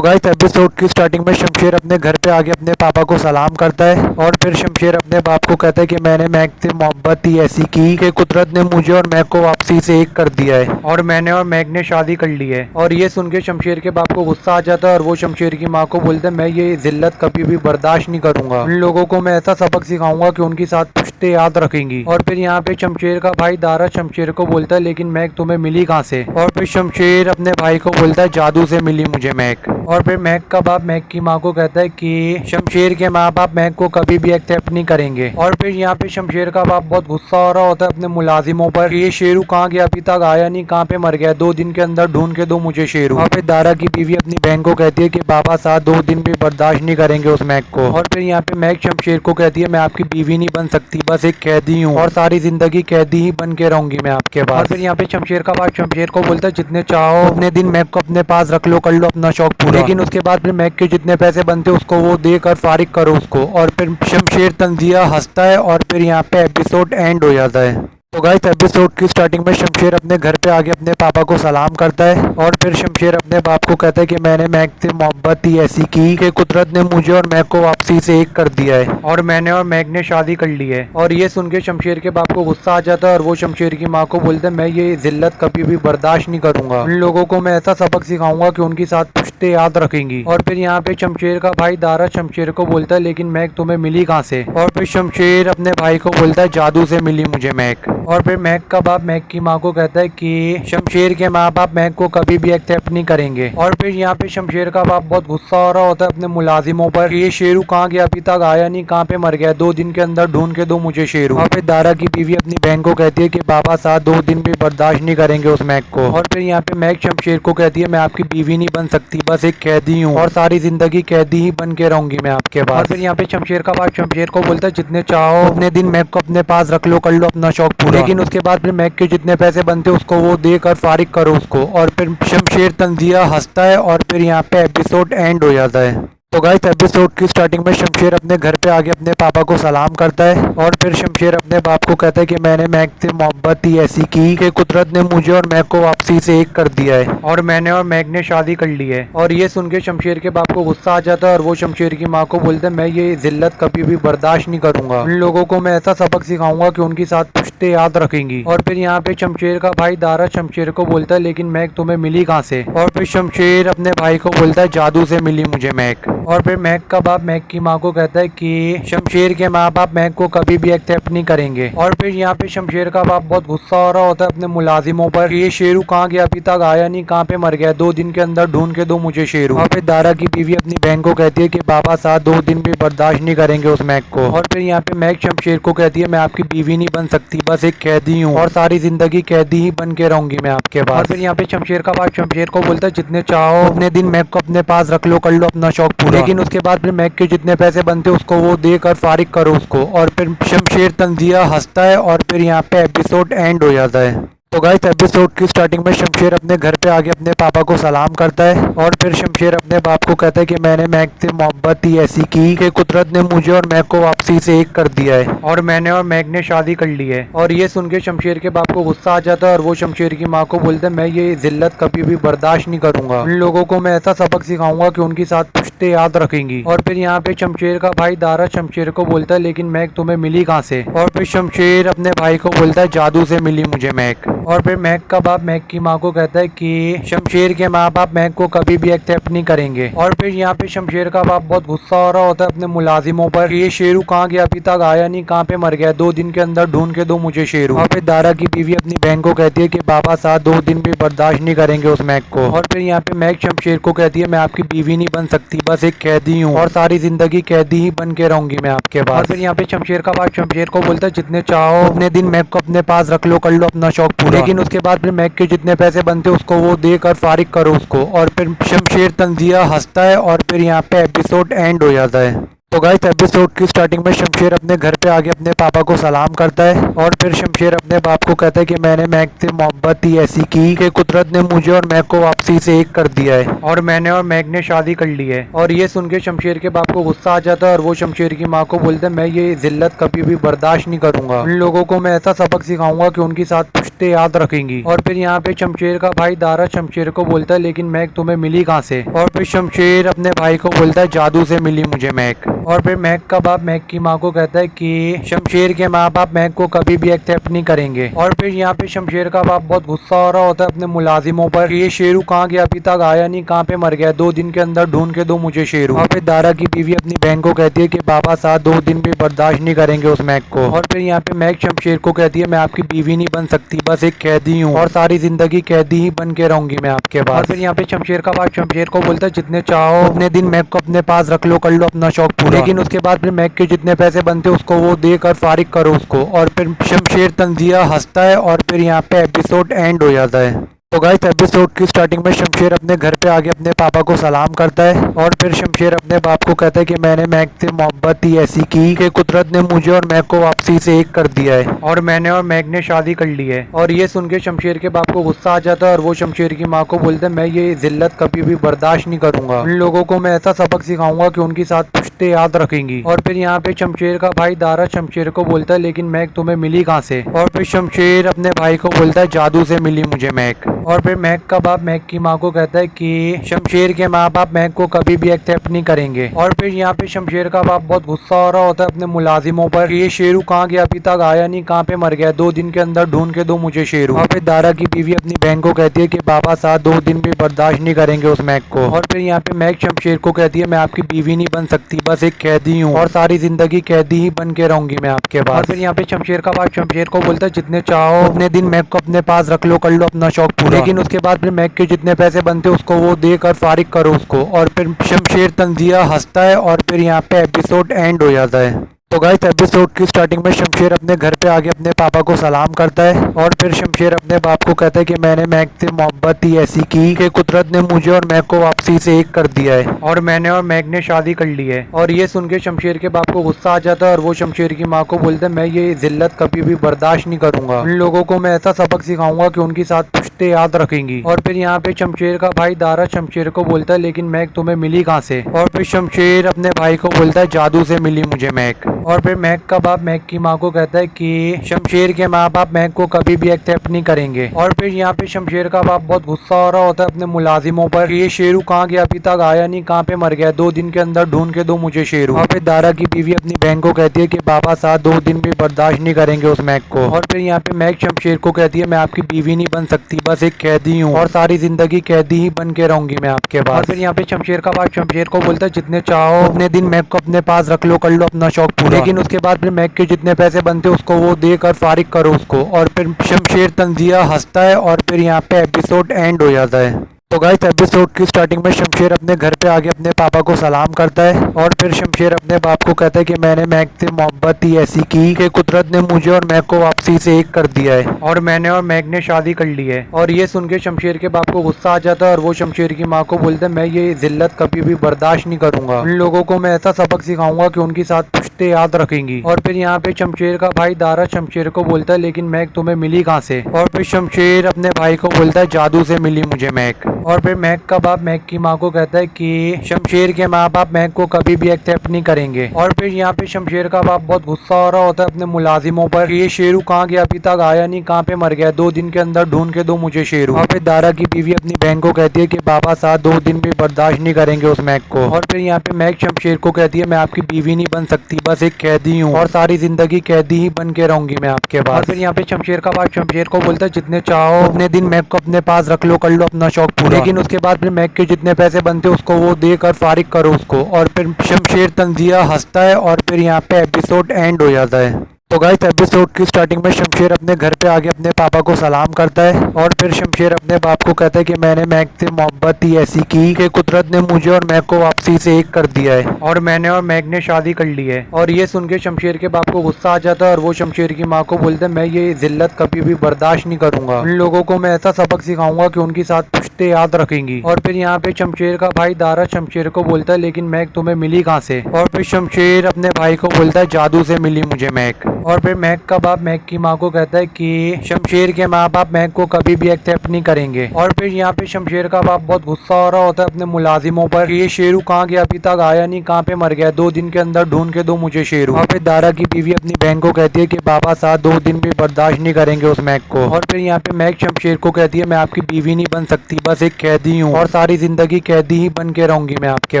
तो guys episode की starting में शमशेर अपने घर पे आके अपने पापा को सलाम करता है और फिर शमशेर अपने बाप को कहता है कि मैंने मैक से मोहब्बत ही ऐसी की कि कुदरत ने मुझे और मैक को वापसी से एक कर दिया है और मैंने और मैक ने शादी कर ली है। और ये सुन के शमशेर के बाप को गुस्सा आ जाता है और वो शमशेर की माँ को बोलता है मैं ये जिल्लत कभी भी बर्दाश्त नहीं करूंगा, उन लोगों को मैं ऐसा सबक सिखाऊंगा कि उनकी साथ पुश्ते याद रखेंगी। और फिर यहाँ पे शमशेर का भाई दारा शमशेर को बोलता है लेकिन मैक तुम्हें मिली कहाँ से? और फिर शमशेर अपने भाई को बोलता है जादू से मिली मुझे मैक। और फिर मैक का बाप मैक की माँ को कहता है कि शमशेर के माँ बाप मैक को कभी भी एक्सेप्ट नहीं करेंगे। और फिर यहाँ पे शमशेर का बाप बहुत गुस्सा हो रहा होता है अपने मुलाजिमों पर कि ये शेरू कहाँ गया, अभी तक आया नहीं, कहाँ पे मर गया, 2 दिन के अंदर ढूंढ के दो मुझे शेरू। और फिर दारा की बीवी अपनी बहन को कहती है कि बाबा साहब 2 दिन भी बर्दाश्त नहीं करेंगे उस मैक को। और फिर यहाँ पे मैक शमशेर को कहती है मैं आपकी बीवी नहीं बन सकती, बस एक कैदी हूँ और सारी जिंदगी कैदी ही बन के रहूंगी मैं आपके पास। और फिर यहाँ पे शमशेर का बाप शमशेर को बोलता है जितने चाहो उतने दिन मैक को अपने पास रख लो, कर लो अपना शौक पूरा, लेकिन उसके बाद फिर मैक के जितने पैसे बनते उसको वो देकर फारिग करो उसको। और फिर शमशेर तंजिया हंसता है और फिर यहाँ पे एपिसोड एंड हो जाता है। तो गाइस एपिसोड की स्टार्टिंग में शमशेर अपने घर पे आके अपने पापा को सलाम करता है और फिर शमशेर अपने बाप को कहता है कि मैंने मैक से मोहब्बत ही ऐसी की कि कुदरत ने मुझे और मैक को वापसी से एक कर दिया है और मैंने और मैक ने शादी कर ली है। और ये सुन के शमशेर के बाप को गुस्सा आ जाता है और वो शमशेर की माँ को बोलता है मैं ये जिल्लत कभी भी बर्दाश्त नहीं करूंगा, उन लोगों को मैं ऐसा सबक सिखाऊंगा कि उनकी साथ पुश्ते याद रखेंगी। और फिर यहाँ पे शमशेर का भाई दारा शमशेर को बोलता है लेकिन मैक तुम्हें मिली कहाँ से? और फिर शमशेर अपने भाई को बोलता है जादू से मिली मुझे मैक। और फिर मैक का बाप मैक की माँ को कहता है कि शमशेर के माँ बाप मैक को कभी भी एक्सेप्ट नहीं करेंगे। और फिर यहाँ पे शमशेर का बाप बहुत गुस्सा हो रहा होता है अपने मुलाजिमों पर कि ये शेरू कहाँ गया, अभी तक आया नहीं, कहाँ पे मर गया, 2 दिन के अंदर ढूंढ के दो मुझे शेरू। और फिर दारा की बीवी अपनी बहन को कहती है कि बाबा साहब 2 दिन भी बर्दाश्त नहीं करेंगे उस मैक को। और फिर यहाँ पे मैक शमशेर को कहती है मैं आपकी बीवी नहीं बन सकती, बस एक कैदी हूँ और सारी जिंदगी कैदी ही बन के रहूंगी मैं आपके पास। और फिर यहाँ पे शमशेर का बाप शमशेर को बोलता है जितने चाहो उतने दिन मैक को अपने पास रख लो, कर लो अपना शौक पूरा, लेकिन उसके बाद फिर मैक के जितने पैसे बनते उसको वो देकर फारिग करो उसको। और फिर शमशेर तंजिया हंसता है और फिर यहाँ पे एपिसोड एंड हो जाता है। तो गाइस एपिसोड की स्टार्टिंग में शमशेर अपने घर पे आके अपने पापा को सलाम करता है और फिर शमशेर अपने बाप को कहता है कि मैंने मैक से मोहब्बत ही ऐसी की कि कुदरत ने मुझे और मैक को वापसी से एक कर दिया है और मैंने और मैक ने शादी कर ली है। और ये सुन के शमशेर के बाप को गुस्सा आ जाता है और वो शमशेर की माँ को बोलता है मैं ये जिल्लत कभी भी बर्दाश्त नहीं करूंगा, उन लोगों को मैं ऐसा सबक सिखाऊंगा कि उनकी साथ पुश्ते याद रखेंगी। और फिर यहाँ पे शमशेर का भाई दारा शमशेर को बोलता है लेकिन मैक तुम्हें मिली कहाँ से? और फिर शमशेर अपने भाई को बोलता है जादू से मिली मुझे मैक। और फिर मैक का बाप मैक की माँ को कहता है कि शमशेर के माँ बाप मैक को कभी भी एक्सेप्ट नहीं करेंगे। और फिर यहाँ पे शमशेर का बाप बहुत गुस्सा हो रहा होता है अपने मुलाजिमों पर कि ये शेरू कहाँ गया, अभी तक आया नहीं, कहाँ पे मर गया, 2 दिन के अंदर ढूंढ के दो मुझे शेरू। और फिर दारा की बीवी अपनी बहन को कहती है कि बाबा साहब 2 दिन भी बर्दाश्त नहीं करेंगे उस मैक को। और फिर यहाँ पे मैक शमशेर को कहती है मैं आपकी बीवी नहीं बन सकती, बस एक कैदी हूँ और सारी जिंदगी कैदी ही बन के रहूंगी मैं आपके पास। और फिर यहाँ पे शमशेर का बाप शमशेर को बोलता है जितने चाहो उतने दिन मैक को अपने पास रख लो, कर लो अपना शौक पूरा, लेकिन उसके बाद फिर मैक के जितने पैसे बनते उसको वो देकर फारिग करो उसको। और फिर शमशेर तंजिया हंसता है और फिर यहाँ पे एपिसोड एंड हो जाता है। तो गाइस एपिसोड की स्टार्टिंग में शमशेर अपने घर पे आके अपने पापा को सलाम करता है और फिर शमशेर अपने बाप को कहता है कि मैंने मैक से मोहब्बत ही ऐसी की कि कुदरत ने मुझे और मैक को वापसी से एक कर दिया है और मैंने और मैक ने शादी कर ली है। और ये सुन के शमशेर के बाप को गुस्सा आ जाता है और वो शमशेर की माँ को बोलता है मैं ये जिल्लत कभी भी बर्दाश्त नहीं करूंगा, उन लोगों को मैं ऐसा सबक सिखाऊंगा कि उनकी साथ पुश्ते याद रखेंगी। और फिर यहाँ पे शमशेर का भाई दारा शमशेर को बोलता है लेकिन मैक तुम्हें मिली कहाँ से? और फिर शमशेर अपने भाई को बोलता है जादू से मिली मुझे मैक। और फिर मैक का बाप मैक की माँ को कहता है कि शमशेर के माँ बाप मैक को कभी भी एक्सेप्ट नहीं करेंगे। और फिर यहाँ पे शमशेर का बाप बहुत गुस्सा हो रहा होता है अपने मुलाजिमों पर कि ये शेरू कहाँ गया, अभी तक आया नहीं, कहाँ पे मर गया, 2 दिन के अंदर ढूंढ के दो मुझे शेरू। और फिर दारा की बीवी अपनी बहन को कहती है कि बाबा साहब 2 दिन भी बर्दाश्त नहीं करेंगे उस मैक को। और फिर यहाँ पे मैक शमशेर को कहती है मैं आपकी बीवी नहीं बन सकती, बस एक कैदी हूँ और सारी जिंदगी कैदी ही बन के रहूंगी मैं आपके पास। और फिर यहाँ पे शमशेर का बाप शमशेर को बोलता है जितने चाहो उतने दिन मैक को अपने पास रख लो, कर लो अपना शौक पूरा, लेकिन उसके बाद फिर मैक के जितने पैसे बनते उसको वो देकर फारिग करो उसको। और फिर शमशेर तंजिया हंसता है और फिर यहाँ पे एपिसोड एंड हो जाता है। तो गाइस एपिसोड की स्टार्टिंग में शमशेर अपने घर पे आके अपने पापा को सलाम करता है और फिर शमशेर अपने बाप को कहता है कि मैंने मैक से मोहब्बत ही ऐसी की कि कुदरत ने मुझे और मैक को वापसी से एक कर दिया है और मैंने और मैक ने शादी कर ली है। और ये सुन के शमशेर के बाप को गुस्सा आ जाता है और वो शमशेर की माँ को बोलते हैं मैं ये जिल्लत कभी भी बर्दाश्त नहीं करूंगा, उन लोगों को मैं ऐसा सबक सिखाऊंगा कि उनकी साथ पुश्ते याद रखेंगी। और फिर यहाँ पे शमशेर का भाई दारा शमशेर को बोलता है लेकिन मैक तुम्हें मिली कहाँ से? और फिर शमशेर अपने भाई को बोलता है जादू से मिली मुझे मैक। और फिर मैक का बाप मैक की माँ को कहता है कि शमशेर के माँ बाप मैक को कभी भी एक्सेप्ट नहीं करेंगे। और फिर यहाँ पे शमशेर का बाप बहुत गुस्सा हो रहा होता है अपने मुलाजिमों पर कि ये शेरू कहाँ गया, अभी तक आया नहीं, कहाँ पे मर गया, 2 दिन के अंदर ढूंढ के दो मुझे शेरू। और फिर दारा की बीवी अपनी बहन को कहती है कि बाबा साहब 2 दिन भी बर्दाश्त नहीं करेंगे उस मैक को। और फिर यहाँ पे मैक शमशेर को कहती है मैं आपकी बीवी नहीं बन सकती, बस एक कैदी हूँ और सारी जिंदगी कैदी ही बन के रहूंगी मैं आपके पास। और फिर यहाँ पे शमशेर का बाप शमशेर को बोलता है जितने चाहो उतने दिन मैक को अपने पास रख लो, कर लो अपना शौक पूरा, लेकिन उसके बाद फिर मैक के जितने पैसे बनते उसको वो देकर फारिग करो उसको। और फिर शमशेर तंजिया हंसता है और फिर यहाँ पे एपिसोड एंड हो जाता है। तो गाइस एपिसोड की स्टार्टिंग में शमशेर अपने घर पे आके अपने पापा को सलाम करता है और फिर शमशेर अपने बाप को कहता है कि मैंने मैक से मोहब्बत ही ऐसी की कि कुदरत ने मुझे और मैक को वापसी से एक कर दिया है और मैंने और मैक ने शादी कर ली है। और ये सुन के शमशेर के बाप को गुस्सा आ जाता है और वो शमशेर की माँ को बोलते हैं मैं ये जिल्लत कभी भी बर्दाश्त नहीं करूंगा, उन लोगों को मैं ऐसा सबक सिखाऊंगा कि उनकी साथ पुश्ते याद रखेंगी। और फिर यहाँ पे शमशेर का भाई दारा शमशेर को बोलता है लेकिन मैक तुम्हें मिली कहाँ से? और फिर शमशेर अपने भाई को बोलता है जादू से मिली मुझे मैक। और फिर मैक का बाप मैक की माँ को कहता है कि शमशेर के माँ बाप मैक को कभी भी एक्सेप्ट नहीं करेंगे। और फिर यहाँ पे शमशेर का बाप बहुत गुस्सा हो रहा होता है अपने मुलाजिमों पर कि ये शेरू कहाँ गया, अभी तक आया नहीं, कहाँ पे मर गया, 2 दिन के अंदर ढूंढ के दो मुझे शेरू। और फिर दारा की बीवी अपनी बहन को कहती है कि बाबा साहब 2 दिन भी बर्दाश्त नहीं करेंगे उस मैक को। और फिर यहाँ पे मैक शमशेर को कहती है मैं आपकी बीवी नहीं बन सकती, बस एक कैदी हूँ और सारी जिंदगी कैदी ही बन के रहूंगी मैं आपके पास। और फिर यहाँ पे शमशेर का बाप शमशेर को बोलता है जितने चाहो उतने दिन मैक को अपने पास रख लो, कर लो अपना शौक पूरा, लेकिन उसके बाद फिर मैक के जितने पैसे बनते उसको वो देकर फारिग करो उसको। और फिर शमशेर तंजिया हंसता है और फिर यहाँ पे एपिसोड एंड हो जाता है। तो गाइस एपिसोड की स्टार्टिंग में शमशेर अपने घर पे आके अपने पापा को सलाम करता है और फिर शमशेर अपने बाप को कहता है कि मैंने मैक से मोहब्बत ही ऐसी की कि कुदरत ने मुझे और मैक को वापसी से एक कर दिया है और मैंने और मैक ने शादी कर ली है। और ये सुन के शमशेर के बाप को गुस्सा आ जाता है और वो शमशेर की माँ को बोलते हैं मैं ये जिल्लत कभी भी बर्दाश्त नहीं करूंगा, उन लोगों को मैं ऐसा सबक सिखाऊंगा कि उनकी साथ पुश्ते याद रखेंगी। और फिर यहाँ पे शमशेर का भाई दारा शमशेर को बोलता है लेकिन मैक तुम्हें मिली कहाँ से? और फिर शमशेर अपने भाई को बोलता है जादू से मिली मुझे मैक। और फिर मैक का बाप मैक की माँ को कहता है कि शमशेर के माँ बाप मैक को कभी भी एक्सेप्ट नहीं करेंगे। और फिर यहाँ पे शमशेर का बाप बहुत गुस्सा हो रहा होता है अपने मुलाजिमों पर कि ये शेरू कहाँ गया, अभी तक आया नहीं, कहाँ पे मर गया, 2 दिन के अंदर ढूंढ के दो मुझे शेरू। और फिर दारा की बीवी अपनी बहन को कहती है कि बाबा साहब 2 दिन भी बर्दाश्त नहीं करेंगे उस मैक को। और फिर यहाँ पे मैक शमशेर को कहती है मैं आपकी बीवी नहीं बन सकती, बस एक कैदी हूँ और सारी जिंदगी कैदी ही बन के रहूंगी मैं आपके पास। और फिर यहाँ पे शमशेर का बाप शमशेर को बोलता है जितने चाहो उतने दिन मैक को अपने पास रख लो, कर लो अपना शौक पूरा, लेकिन उसके बाद फिर मैक के जितने पैसे बनते उसको वो देकर फारिग करो उसको। और फिर शमशेर तंजिया हंसता है और फिर यहाँ पे एपिसोड एंड हो जाता है। तो गाइस एपिसोड की स्टार्टिंग में शमशेर अपने घर पे आके अपने पापा को सलाम करता है और फिर शमशेर अपने बाप को कहता है कि मैंने मैक से मोहब्बत ही ऐसी की कि कुदरत ने मुझे और मैक को वापसी से एक कर दिया है और मैंने और मैक ने शादी कर ली है। और ये सुन के शमशेर के बाप को गुस्सा आ जाता है और वो शमशेर की माँ को बोलते हैं मैं ये जिल्लत कभी भी बर्दाश्त नहीं करूंगा, उन लोगों को मैं ऐसा सबक सिखाऊंगा कि उनकी साथ पुश्ते याद रखेंगी। और फिर यहाँ पे शमशेर का भाई दारा शमशेर को बोलता है लेकिन मैक तुम्हें मिली कहाँ से? और फिर शमशेर अपने भाई को बोलता है जादू से मिली मुझे मैक। और फिर मैक का बाप मैक की माँ को कहता है कि शमशेर के माँ बाप मैक को कभी भी एक्सेप्ट नहीं करेंगे। और फिर यहाँ पे शमशेर का बाप बहुत गुस्सा हो रहा होता है अपने मुलाजिमों पर कि ये शेरू कहाँ गया, अभी तक आया नहीं, कहाँ पे मर गया, 2 दिन के अंदर ढूंढ के दो मुझे शेरू। और फिर दारा की बीवी अपनी बहन को कहती है कि बाबा साहब 2 दिन भी बर्दाश्त नहीं करेंगे उस मैक को। और फिर यहाँ पे मैक शमशेर को कहती है मैं आपकी बीवी नहीं बन सकती, बस एक कैदी हूँ और सारी जिंदगी कैदी ही बन के रहूंगी मैं आपके पास। और फिर यहाँ पे शमशेर का बाप शमशेर को बोलता है जितने चाहो उतने दिन मैक को अपने पास रख लो, कर लो अपना शौक पूरा, लेकिन उसके बाद फिर मैक के जितने पैसे बनते उसको वो देकर फारिग करो उसको। और फिर शमशेर तंजिया हंसता है और फिर यहाँ पे एपिसोड एंड हो जाता है। तो गाइस एपिसोड की स्टार्टिंग में शमशेर अपने घर पे आके अपने पापा को सलाम करता है और फिर शमशेर अपने बाप को कहता है कि मैंने मैक से मोहब्बत ही ऐसी की कि कुदरत ने मुझे और मैक को वापसी से एक कर दिया है और मैंने और मैक ने शादी कर ली है। और ये सुन के शमशेर के बाप को गुस्सा आ जाता है और वो शमशेर की माँ को बोलते हैं मैं ये जिल्लत कभी भी बर्दाश्त नहीं करूंगा, उन लोगों को मैं ऐसा सबक सिखाऊंगा कि उनकी साथ पुश्ते याद रखेंगी। और फिर यहाँ पे शमशेर का भाई दारा शमशेर को बोलता है लेकिन मैक तुम्हें मिली कहाँ से? और फिर शमशेर अपने भाई को बोलता है जादू से मिली मुझे मैक। और फिर मैक का बाप मैक की माँ को कहता है कि शमशेर के माँ बाप मैक को कभी भी एक्सेप्ट नहीं करेंगे। और फिर यहाँ पे शमशेर का बाप बहुत गुस्सा हो रहा होता है अपने मुलाजिमों पर कि ये शेरू कहाँ गया, अभी तक आया नहीं, कहाँ पे मर गया, 2 दिन के अंदर ढूंढ के दो मुझे शेरू। और फिर दारा की बीवी अपनी बहन को कहती है कि बाबा साहब 2 दिन भी बर्दाश्त नहीं करेंगे उस मैक को। और फिर यहाँ पे मैक शमशेर को कहती है मैं आपकी बीवी नहीं बन सकती, बस एक कैदी हूँ और सारी जिंदगी कैदी ही बन के रहूंगी मैं आपके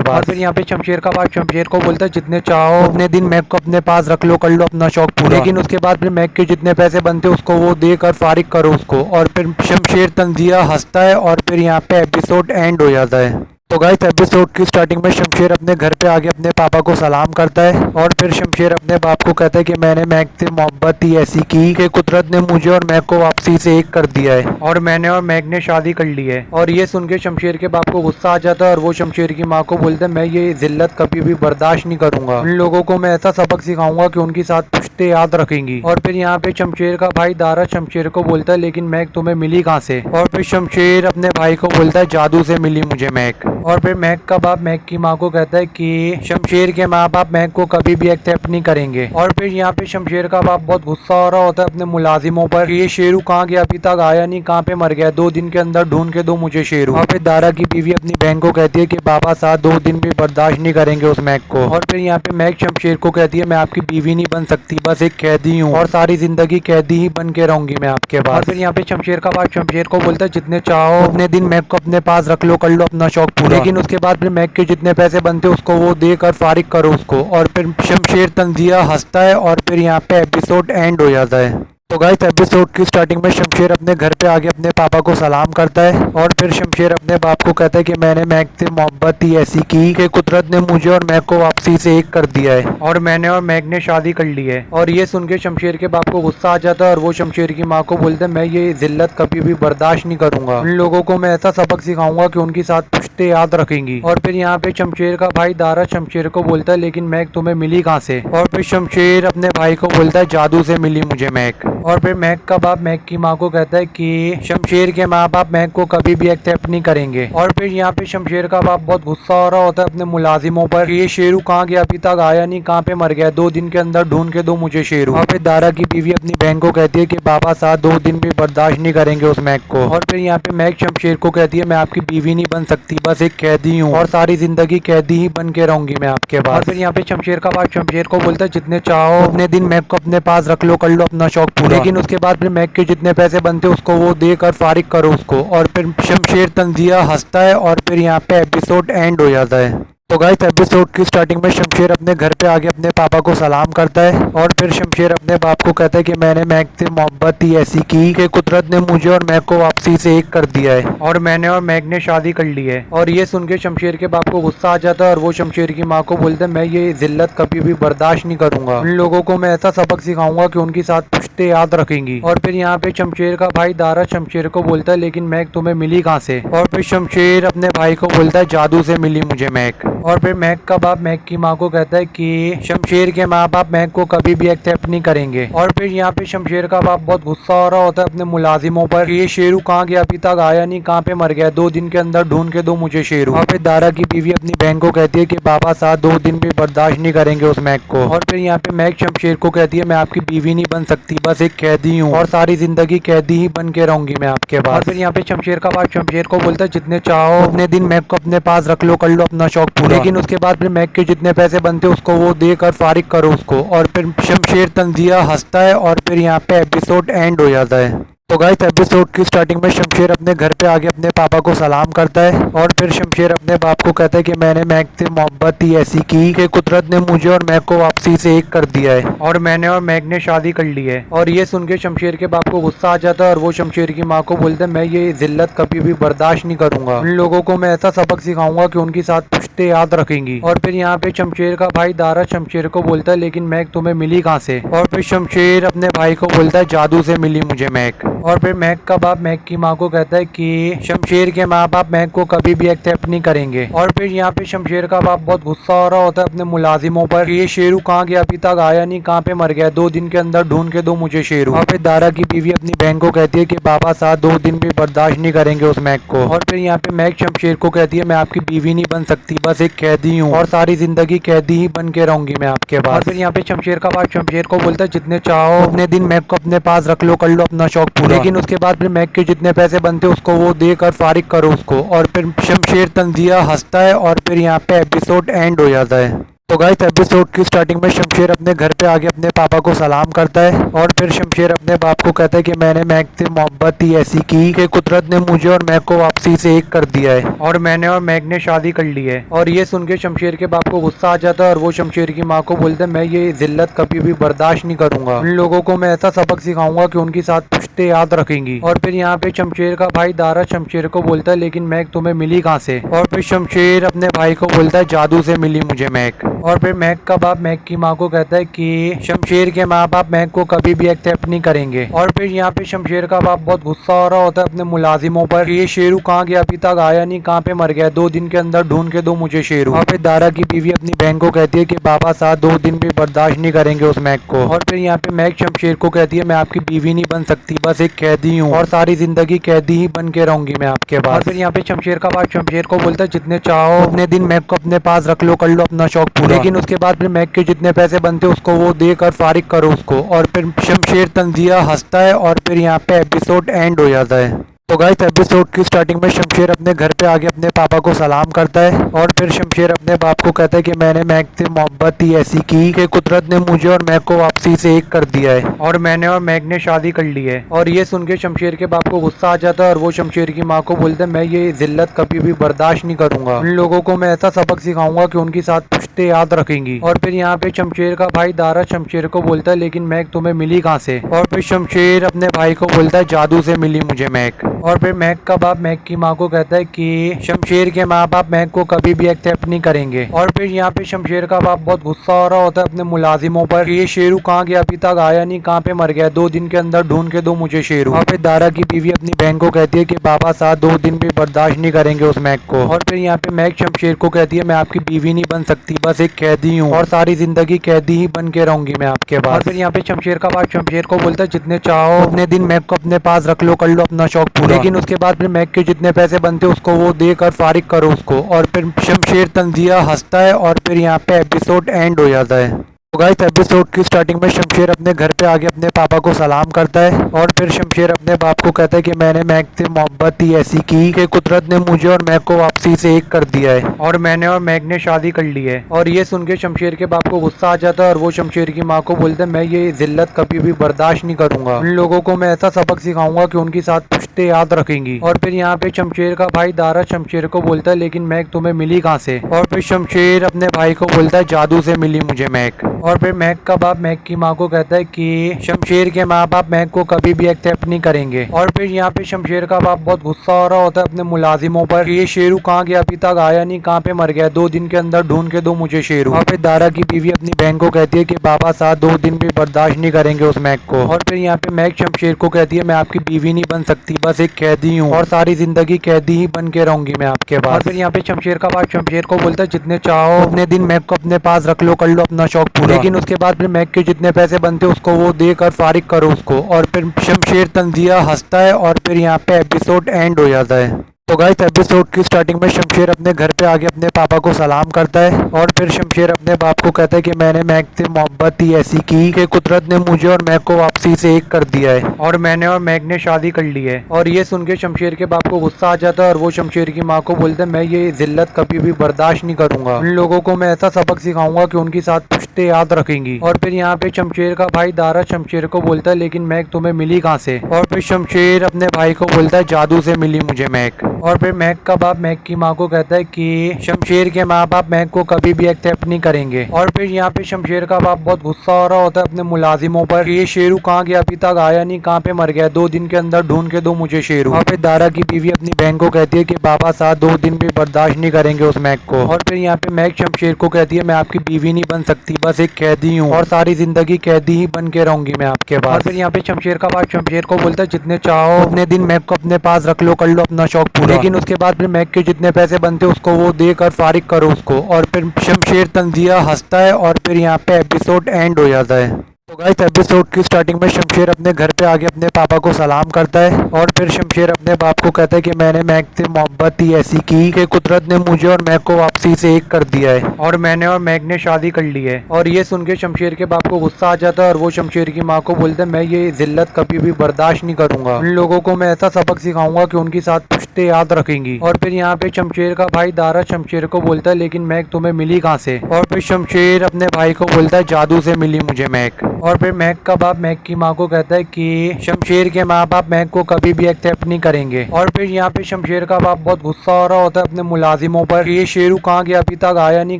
पास। और फिर यहाँ पे शमशेर का बाप शमशेर को बोलता है जितने चाहो उतने दिन मैक को अपने पास रख लो, कर लो अपना शौक पूरा, लेकिन उसके बाद फिर मैक के जितने पैसे बनते उसको वो देकर फारिग करो उसको। और फिर शमशेर तंजिया हंसता है और फिर यहाँ पे एपिसोड एंड हो जाता है। तो गाइस एपिसोड की स्टार्टिंग में शमशेर अपने घर पे आके अपने पापा को सलाम करता है और फिर शमशेर अपने बाप को कहता है कि मैंने मैक से मोहब्बत ही ऐसी की कि कुदरत ने मुझे और मैक को वापसी से एक कर दिया है और मैंने और मैक ने शादी कर ली है। और ये सुन के शमशेर के बाप को गुस्सा आ जाता है और वो शमशेर की माँ को बोलते हैं मैं ये जिल्लत कभी भी बर्दाश्त नहीं करूंगा, उन लोगों को मैं ऐसा सबक सिखाऊंगा कि उनकी साथ पुश्ते याद रखेंगी। और फिर यहाँ पे शमशेर का भाई दारा शमशेर को बोलता है लेकिन मैक तुम्हें मिली कहाँ से? और फिर शमशेर अपने भाई को बोलता है जादू से मिली मुझे मैक। और फिर मैक का बाप मैक की माँ को कहता है कि शमशेर के माँ बाप मैक को कभी भी एक्सेप्ट नहीं करेंगे। और फिर यहाँ पे शमशेर का बाप बहुत गुस्सा हो रहा होता है अपने मुलाजिमों पर कि ये शेरू कहाँ गया, अभी तक आया नहीं, कहाँ पे मर गया, 2 दिन के अंदर ढूंढ के दो मुझे शेरू। और फिर दारा की बीवी अपनी बहन को कहती है कि बाबा साहब 2 दिन भी बर्दाश्त नहीं करेंगे उस मैक को। और फिर यहाँ पे मैक शमशेर को कहती है मैं आपकी बीवी नहीं बन सकती, बस एक कैदी हूँ और सारी जिंदगी कैदी ही बन के रहूंगी मैं आपके पास। और फिर यहाँ पे शमशेर का बाप शमशेर को बोलता है जितने चाहो उतने दिन मैक को अपने पास रख लो, कर लो अपना शौक पूरा, लेकिन उसके बाद फिर मैक के जितने पैसे बनते उसको वो देकर फारिग करो उसको। और फिर शमशेर तंजिया हंसता है और फिर यहाँ पे एपिसोड एंड हो जाता है। तो गाइस एपिसोड की स्टार्टिंग में शमशेर अपने घर पे आके अपने पापा को सलाम करता है और फिर शमशेर अपने बाप को कहता है कि मैंने मैक से मोहब्बत ही ऐसी की कि कुदरत ने मुझे और मैक को वापसी से एक कर दिया है और मैंने और मैक ने शादी कर ली है। और ये सुन के शमशेर के बाप को गुस्सा आ जाता है और वो शमशेर की माँ को बोलते हैं मैं ये जिल्लत कभी भी बर्दाश्त नहीं करूंगा, उन लोगों को मैं ऐसा सबक सिखाऊंगा कि उनकी साथ पुश्ते याद रखेंगी। और फिर यहाँ पे शमशेर का भाई दारा शमशेर को बोलता है लेकिन मैक तुम्हें मिली कहाँ से? और फिर शमशेर अपने भाई को बोलता है जादू से मिली मुझे मैक। और फिर मैक का बाप मैक की माँ को कहता है कि शमशेर के माँ बाप मैक को कभी भी एक्सेप्ट नहीं करेंगे। और फिर यहाँ पे शमशेर का बाप बहुत गुस्सा हो रहा होता है अपने मुलाजिमों पर कि ये शेरू कहाँ गया, अभी तक आया नहीं, कहाँ पे मर गया, 2 दिन के अंदर ढूंढ के दो मुझे शेरू। और फिर दारा की बीवी अपनी बहन को कहती है कि बाबा साहब 2 दिन भी बर्दाश्त नहीं करेंगे उस मैक को। और फिर यहाँ पे मैक शमशेर को कहती है मैं आपकी बीवी नहीं बन सकती, बस एक कैदी हूँ और सारी जिंदगी कैदी ही बन के रहूंगी मैं आपके पास। और फिर यहाँ पे शमशेर का बाप शमशेर को बोलता है जितने चाहो उतने दिन मैक को अपने पास रख लो, कर लो अपना शौक पूरा, लेकिन उसके बाद फिर मैक के जितने पैसे बनते उसको वो देकर फारिग करो उसको। और फिर शमशेर तंजिया हंसता है और फिर यहाँ पे एपिसोड एंड हो जाता है। तो गाइस एपिसोड की स्टार्टिंग में शमशेर अपने घर पे आके अपने पापा को सलाम करता है और फिर शमशेर अपने बाप को कहता है कि मैंने मैक से मोहब्बत ही ऐसी की कि कुदरत ने मुझे और मैक को वापसी से एक कर दिया है और मैंने और मैक ने शादी कर ली है। और ये सुन के शमशेर के बाप को गुस्सा आ जाता है और वो शमशेर की माँ को बोलते हैं मैं ये जिल्लत कभी भी बर्दाश्त नहीं करूंगा, उन लोगों को मैं ऐसा सबक सिखाऊंगा कि उनकी साथ पुश्ते याद रखेंगी। और फिर यहाँ पे शमशेर का भाई दारा शमशेर को बोलता है लेकिन मैक तुम्हें मिली कहाँ से? और फिर शमशेर अपने भाई को बोलता है जादू से मिली मुझे मैक। और फिर मैक का बाप मैक की माँ को कहता है कि शमशेर के माँ बाप मैक को कभी भी एक्सेप्ट नहीं करेंगे। और फिर यहाँ पे शमशेर का बाप बहुत गुस्सा हो रहा होता है अपने मुलाजिमों पर कि ये शेरू कहाँ गया, अभी तक आया नहीं, कहाँ पे मर गया, 2 दिन के अंदर ढूंढ के दो मुझे शेरू। और फिर दारा की बीवी अपनी बहन को कहती है कि बाबा साहब 2 दिन भी बर्दाश्त नहीं करेंगे उस मैक को। और फिर यहाँ पे मैक शमशेर को कहती है मैं आपकी बीवी नहीं बन सकती, बस एक कैदी हूँ और सारी जिंदगी कैदी ही बन के रहूंगी मैं आपके पास। और फिर यहाँ पे शमशेर का बाप शमशेर को बोलता है जितने चाहो उतने दिन मैक को अपने पास रख लो, कर लो अपना शौक पूरा, लेकिन उसके बाद फिर मैक के जितने पैसे बनते उसको वो देकर फारिग करो उसको। और फिर शमशेर तंजिया हंसता है और फिर यहाँ पे एपिसोड एंड हो जाता है। तो गाइस एपिसोड की स्टार्टिंग में शमशेर अपने घर पे आके अपने पापा को सलाम करता है और फिर शमशेर अपने बाप को कहता है कि मैंने मैक से मोहब्बत ही ऐसी की कि कुदरत ने मुझे और मैक को वापसी से एक कर दिया है और मैंने और मैक ने शादी कर ली है। और ये सुन के शमशेर के बाप को गुस्सा आ जाता है और वो शमशेर की माँ को बोलता है मैं ये जिल्लत कभी भी बर्दाश्त नहीं करूंगा, उन लोगों को मैं ऐसा सबक सिखाऊंगा कि उनकी साथ पुश्ते याद रखेंगी। और फिर यहाँ पे शमशेर का भाई दारा शमशेर को बोलता है लेकिन मैक तुम्हें मिली कहाँ से? और फिर शमशेर अपने भाई को बोलता है जादू से मिली मुझे मैक। और फिर मैक का बाप मैक की माँ को कहता है कि शमशेर के माँ बाप मैक को कभी भी एक्सेप्ट नहीं करेंगे। और फिर यहाँ पे शमशेर का बाप बहुत गुस्सा हो रहा होता है अपने मुलाजिमों पर कि ये शेरू कहाँ गया, अभी तक आया नहीं, कहाँ पे मर गया, 2 दिन के अंदर ढूंढ के दो मुझे शेरू। और फिर दारा की बीवी अपनी बहन को कहती है कि बाबा साथ 2 दिन भी बर्दाश्त नहीं करेंगे उस मैक को। और फिर यहाँ पे मैक शमशेर को कहती है मैं आपकी बीवी नहीं बन सकती, बस एक कैदी हूँ और सारी जिंदगी कैदी ही बन के रहूंगी मैं आपके पास। और फिर यहाँ पे शमशेर का बाप शमशेर को बोलता है जितने चाहो उतने दिन मैक को अपने पास रख लो, कर लो अपना शौक पूरा, लेकिन उसके बाद फिर मैक के जितने पैसे बनते उसको वो देकर फारिग करो उसको। और फिर शमशेर तंजिया हंसता है और फिर यहाँ पे एपिसोड एंड हो जाता है। तो गाइस एपिसोड की स्टार्टिंग में शमशेर अपने घर पे आके अपने पापा को सलाम करता है और फिर शमशेर अपने बाप को कहता है कि मैंने मैक से मोहब्बत ही ऐसी की कि कुदरत ने मुझे और मैक को वापसी से एक कर दिया है और मैंने और मैक ने शादी कर ली है। और ये सुन के शमशेर के बाप को गुस्सा आ जाता है और वो शमशेर की माँ को बोलता है मैं ये जिल्लत कभी भी बर्दाश्त नहीं करूंगा, उन लोगों को मैं ऐसा सबक सिखाऊंगा कि उनकी साथ पुश्ते याद रखेंगी। और फिर यहाँ पे शमशेर का भाई दारा शमशेर को बोलता है लेकिन मैक तुम्हें मिली कहाँ से? और फिर शमशेर अपने भाई को बोलता है जादू से मिली मुझे मैक। और फिर मैक का बाप मैक की माँ को कहता है कि शमशेर के माँ बाप मैक को कभी भी एक्सेप्ट नहीं करेंगे। और फिर यहाँ पे शमशेर का बाप बहुत गुस्सा हो रहा होता है अपने मुलाजिमों पर कि ये शेरू कहाँ गया, अभी तक आया नहीं, कहाँ पे मर गया, 2 दिन के अंदर ढूंढ के दो मुझे शेरू। और फिर दारा की बीवी अपनी बहन को कहती है कि बाबा साथ 2 दिन भी बर्दाश्त नहीं करेंगे उस मैक को। और फिर यहाँ पे मैक शमशेर को कहती है मैं आपकी बीवी नहीं बन सकती, बस एक कैदी हूँ और सारी जिंदगी कैदी ही बन के रहूंगी मैं आपके पास। और फिर यहाँ पे शमशेर का बाप शमशेर को बोलता है जितने चाहो उतने दिन मैक को अपने पास रख लो, कर लो अपना शौक पूरा, लेकिन उसके बाद फिर मैक के जितने पैसे बनते उसको वो देकर फारिग करो उसको। और फिर शमशेर तंजिया हंसता है और फिर यहाँ पे एपिसोड एंड हो जाता है। तो गाइस एपिसोड की स्टार्टिंग में शमशेर अपने घर पे आके अपने पापा को सलाम करता है और फिर शमशेर अपने बाप को कहता है कि मैंने मैक से मोहब्बत ही ऐसी की कि कुदरत ने मुझे और मैक को वापसी से एक कर दिया है और मैंने और मैक ने शादी कर ली है। और ये सुन के शमशेर के बाप को गुस्सा आ जाता है और वो शमशेर की माँ को बोलता है मैं ये जिल्लत कभी भी बर्दाश्त नहीं करूंगा, उन लोगों को मैं ऐसा सबक सिखाऊंगा कि उनकी साथ पुश्ते याद रखेंगी। और फिर यहाँ पे शमशेर का भाई दारा शमशेर को बोलता है लेकिन मैक तुम्हें मिली कहाँ से? और फिर शमशेर अपने भाई को बोलता है जादू से मिली मुझे मैक। और फिर मैक का बाप मैक की माँ को कहता है कि शमशेर के माँ बाप मैक को कभी भी एक्सेप्ट नहीं करेंगे। और फिर यहाँ पे शमशेर का बाप बहुत गुस्सा हो रहा होता है अपने मुलाजिमों पर कि ये शेरू कहाँ गया, अभी तक आया नहीं, कहाँ पे मर गया, 2 दिन के अंदर ढूंढ के दो मुझे शेरू। और फिर दारा की बीवी अपनी बहन को कहती है कि बाबा साथ 2 दिन भी बर्दाश्त नहीं करेंगे उस मैक को। और फिर यहाँ पे मैक शमशेर को कहती है मैं आपकी बीवी नहीं बन सकती, बस एक कैदी हूँ और सारी जिंदगी कैदी ही बन के रहूंगी मैं आपके पास। और फिर यहाँ पे शमशेर का बाप शमशेर को बोलता है जितने चाहो उतने दिन मैक को अपने पास रख लो, कर लो अपना शौक पूरा, लेकिन उसके बाद फिर मैक के जितने पैसे बनते उसको वो देकर फारिग करो उसको। और फिर शमशेर तंजिया हंसता है और फिर यहाँ पे एपिसोड एंड हो जाता है। तो गाइस एपिसोड की स्टार्टिंग में शमशेर अपने घर पे आके अपने पापा को सलाम करता है और फिर शमशेर अपने बाप को कहता है कि मैंने मैक से मोहब्बत ही ऐसी की कि कुदरत ने मुझे और मैक को वापसी से एक कर दिया है और मैंने और मैक ने शादी कर ली है। और ये सुन के शमशेर के बाप को गुस्सा आ जाता है और वो शमशेर की माँ को बोलता है मैं ये जिल्लत कभी भी बर्दाश्त नहीं करूंगा, उन लोगों को मैं ऐसा सबक सिखाऊंगा कि उनकी साथ पुश्ते याद रखेंगी। और फिर यहाँ पे शमशेर का भाई दारा शमशेर को बोलता है लेकिन मैक तुम्हें मिली कहाँ से? और फिर शमशेर अपने भाई को बोलता है जादू से मिली मुझे मैक। और फिर मैक का बाप मैक की माँ को कहता है कि शमशेर के माँ बाप मैक को कभी भी एक्सेप्ट नहीं करेंगे। और फिर यहाँ पे शमशेर का बाप बहुत गुस्सा हो रहा होता है अपने मुलाजिमों पर कि ये शेरू कहाँ गया, अभी तक आया नहीं, कहाँ पे मर गया, 2 दिन के अंदर ढूंढ के दो मुझे शेरू। और फिर दारा की बीवी अपनी बहन को कहती है कि बाबा साथ 2 दिन भी बर्दाश्त नहीं करेंगे उस मैक को। और फिर यहाँ पे मैक शमशेर को कहती है मैं आपकी बीवी नहीं बन सकती, बस एक कैदी हूँ और सारी जिंदगी कैदी ही बन के रहूंगी मैं आपके पास। और फिर यहाँ पे शमशेर का बाप शमशेर को बोलता है जितने चाहो उतने दिन मैक को अपने पास रख लो, कर लो अपना शौक पूरा, लेकिन उसके बाद फिर मैक के जितने पैसे बनते उसको वो देकर फारिग करो उसको। और फिर शमशेर तंजिया हंसता है और फिर यहाँ पे एपिसोड एंड हो जाता है। तो गाइस एपिसोड की स्टार्टिंग में शमशेर अपने घर पे आके अपने पापा को सलाम करता है और फिर शमशेर अपने बाप को कहता है कि मैंने मैक से मोहब्बत ही ऐसी की कि कुदरत ने मुझे और मैक को वापसी से एक कर दिया है और मैंने और मैक ने शादी कर ली है। और ये सुन के शमशेर के बाप को गुस्सा आ जाता है और वो शमशेर की माँ को बोलता है मैं ये जिल्लत कभी भी बर्दाश्त नहीं करूंगा, उन लोगों को मैं ऐसा सबक सिखाऊंगा कि उनकी साथ पुश्ते याद रखेंगी। और फिर यहाँ पे शमशेर का भाई दारा शमशेर को बोलता है लेकिन मैक तुम्हें मिली कहाँ से? और फिर शमशेर अपने भाई को बोलता है जादू से मिली मुझे मैक। और फिर मैक का बाप मैक की माँ को कहता है कि शमशेर के माँ बाप मैक को कभी भी एक्सेप्ट नहीं करेंगे। और फिर यहाँ पे शमशेर का बाप बहुत गुस्सा हो रहा होता है अपने मुलाजिमों पर कि ये शेरू कहाँ गया, अभी तक आया नहीं, कहाँ पे मर गया, 2 दिन के अंदर ढूंढ के दो मुझे शेरू। और फिर दारा की बीवी अपनी बहन को कहती है कि बाबा साथ 2 दिन भी बर्दाश्त नहीं करेंगे उस मैक को। और फिर यहाँ पे मैक शमशेर को कहती है मैं आपकी बीवी नहीं बन सकती, बस एक कैदी हूँ और सारी जिंदगी कैदी ही बन के रहूंगी मैं आपके पास। और फिर यहाँ पे शमशेर का बाप शमशेर को बोलता है जितने चाहो उतने दिन मैक को अपने पास रख लो, कर लो अपना शौक पूरा, लेकिन उसके बाद फिर मैक के जितने पैसे बनते उसको वो देकर फारिग करो उसको। और फिर शमशेर तंजिया हंसता है और फिर यहाँ पे एपिसोड एंड हो जाता है। तो गाइस एपिसोड की स्टार्टिंग में शमशेर अपने घर पे आके अपने पापा को सलाम करता है और फिर शमशेर अपने बाप को कहता है कि मैंने मैक से मोहब्बत ही ऐसी की कि कुदरत ने मुझे और मैक को वापसी से एक कर दिया है और मैंने और मैक ने शादी कर ली है। और ये सुन के शमशेर के बाप को गुस्सा आ जाता है और वो शमशेर की माँ को बोलता है मैं ये जिल्लत कभी भी बर्दाश्त नहीं करूंगा, उन लोगों को मैं ऐसा सबक सिखाऊंगा कि उनकी साथ पुश्ते याद रखेंगी। और फिर यहाँ पे शमशेर का भाई दारा शमशेर को बोलता है लेकिन मैक तुम्हें मिली कहाँ से? और फिर शमशेर अपने भाई को बोलता है जादू से मिली मुझे मैक। और फिर मैक का बाप मैक की माँ को कहता है कि शमशेर के माँ बाप मैक को कभी भी एक्सेप्ट नहीं करेंगे। और फिर यहाँ पे शमशेर का बाप बहुत गुस्सा हो रहा होता है अपने मुलाजिमों पर कि ये शेरू कहाँ गया, अभी तक आया नहीं,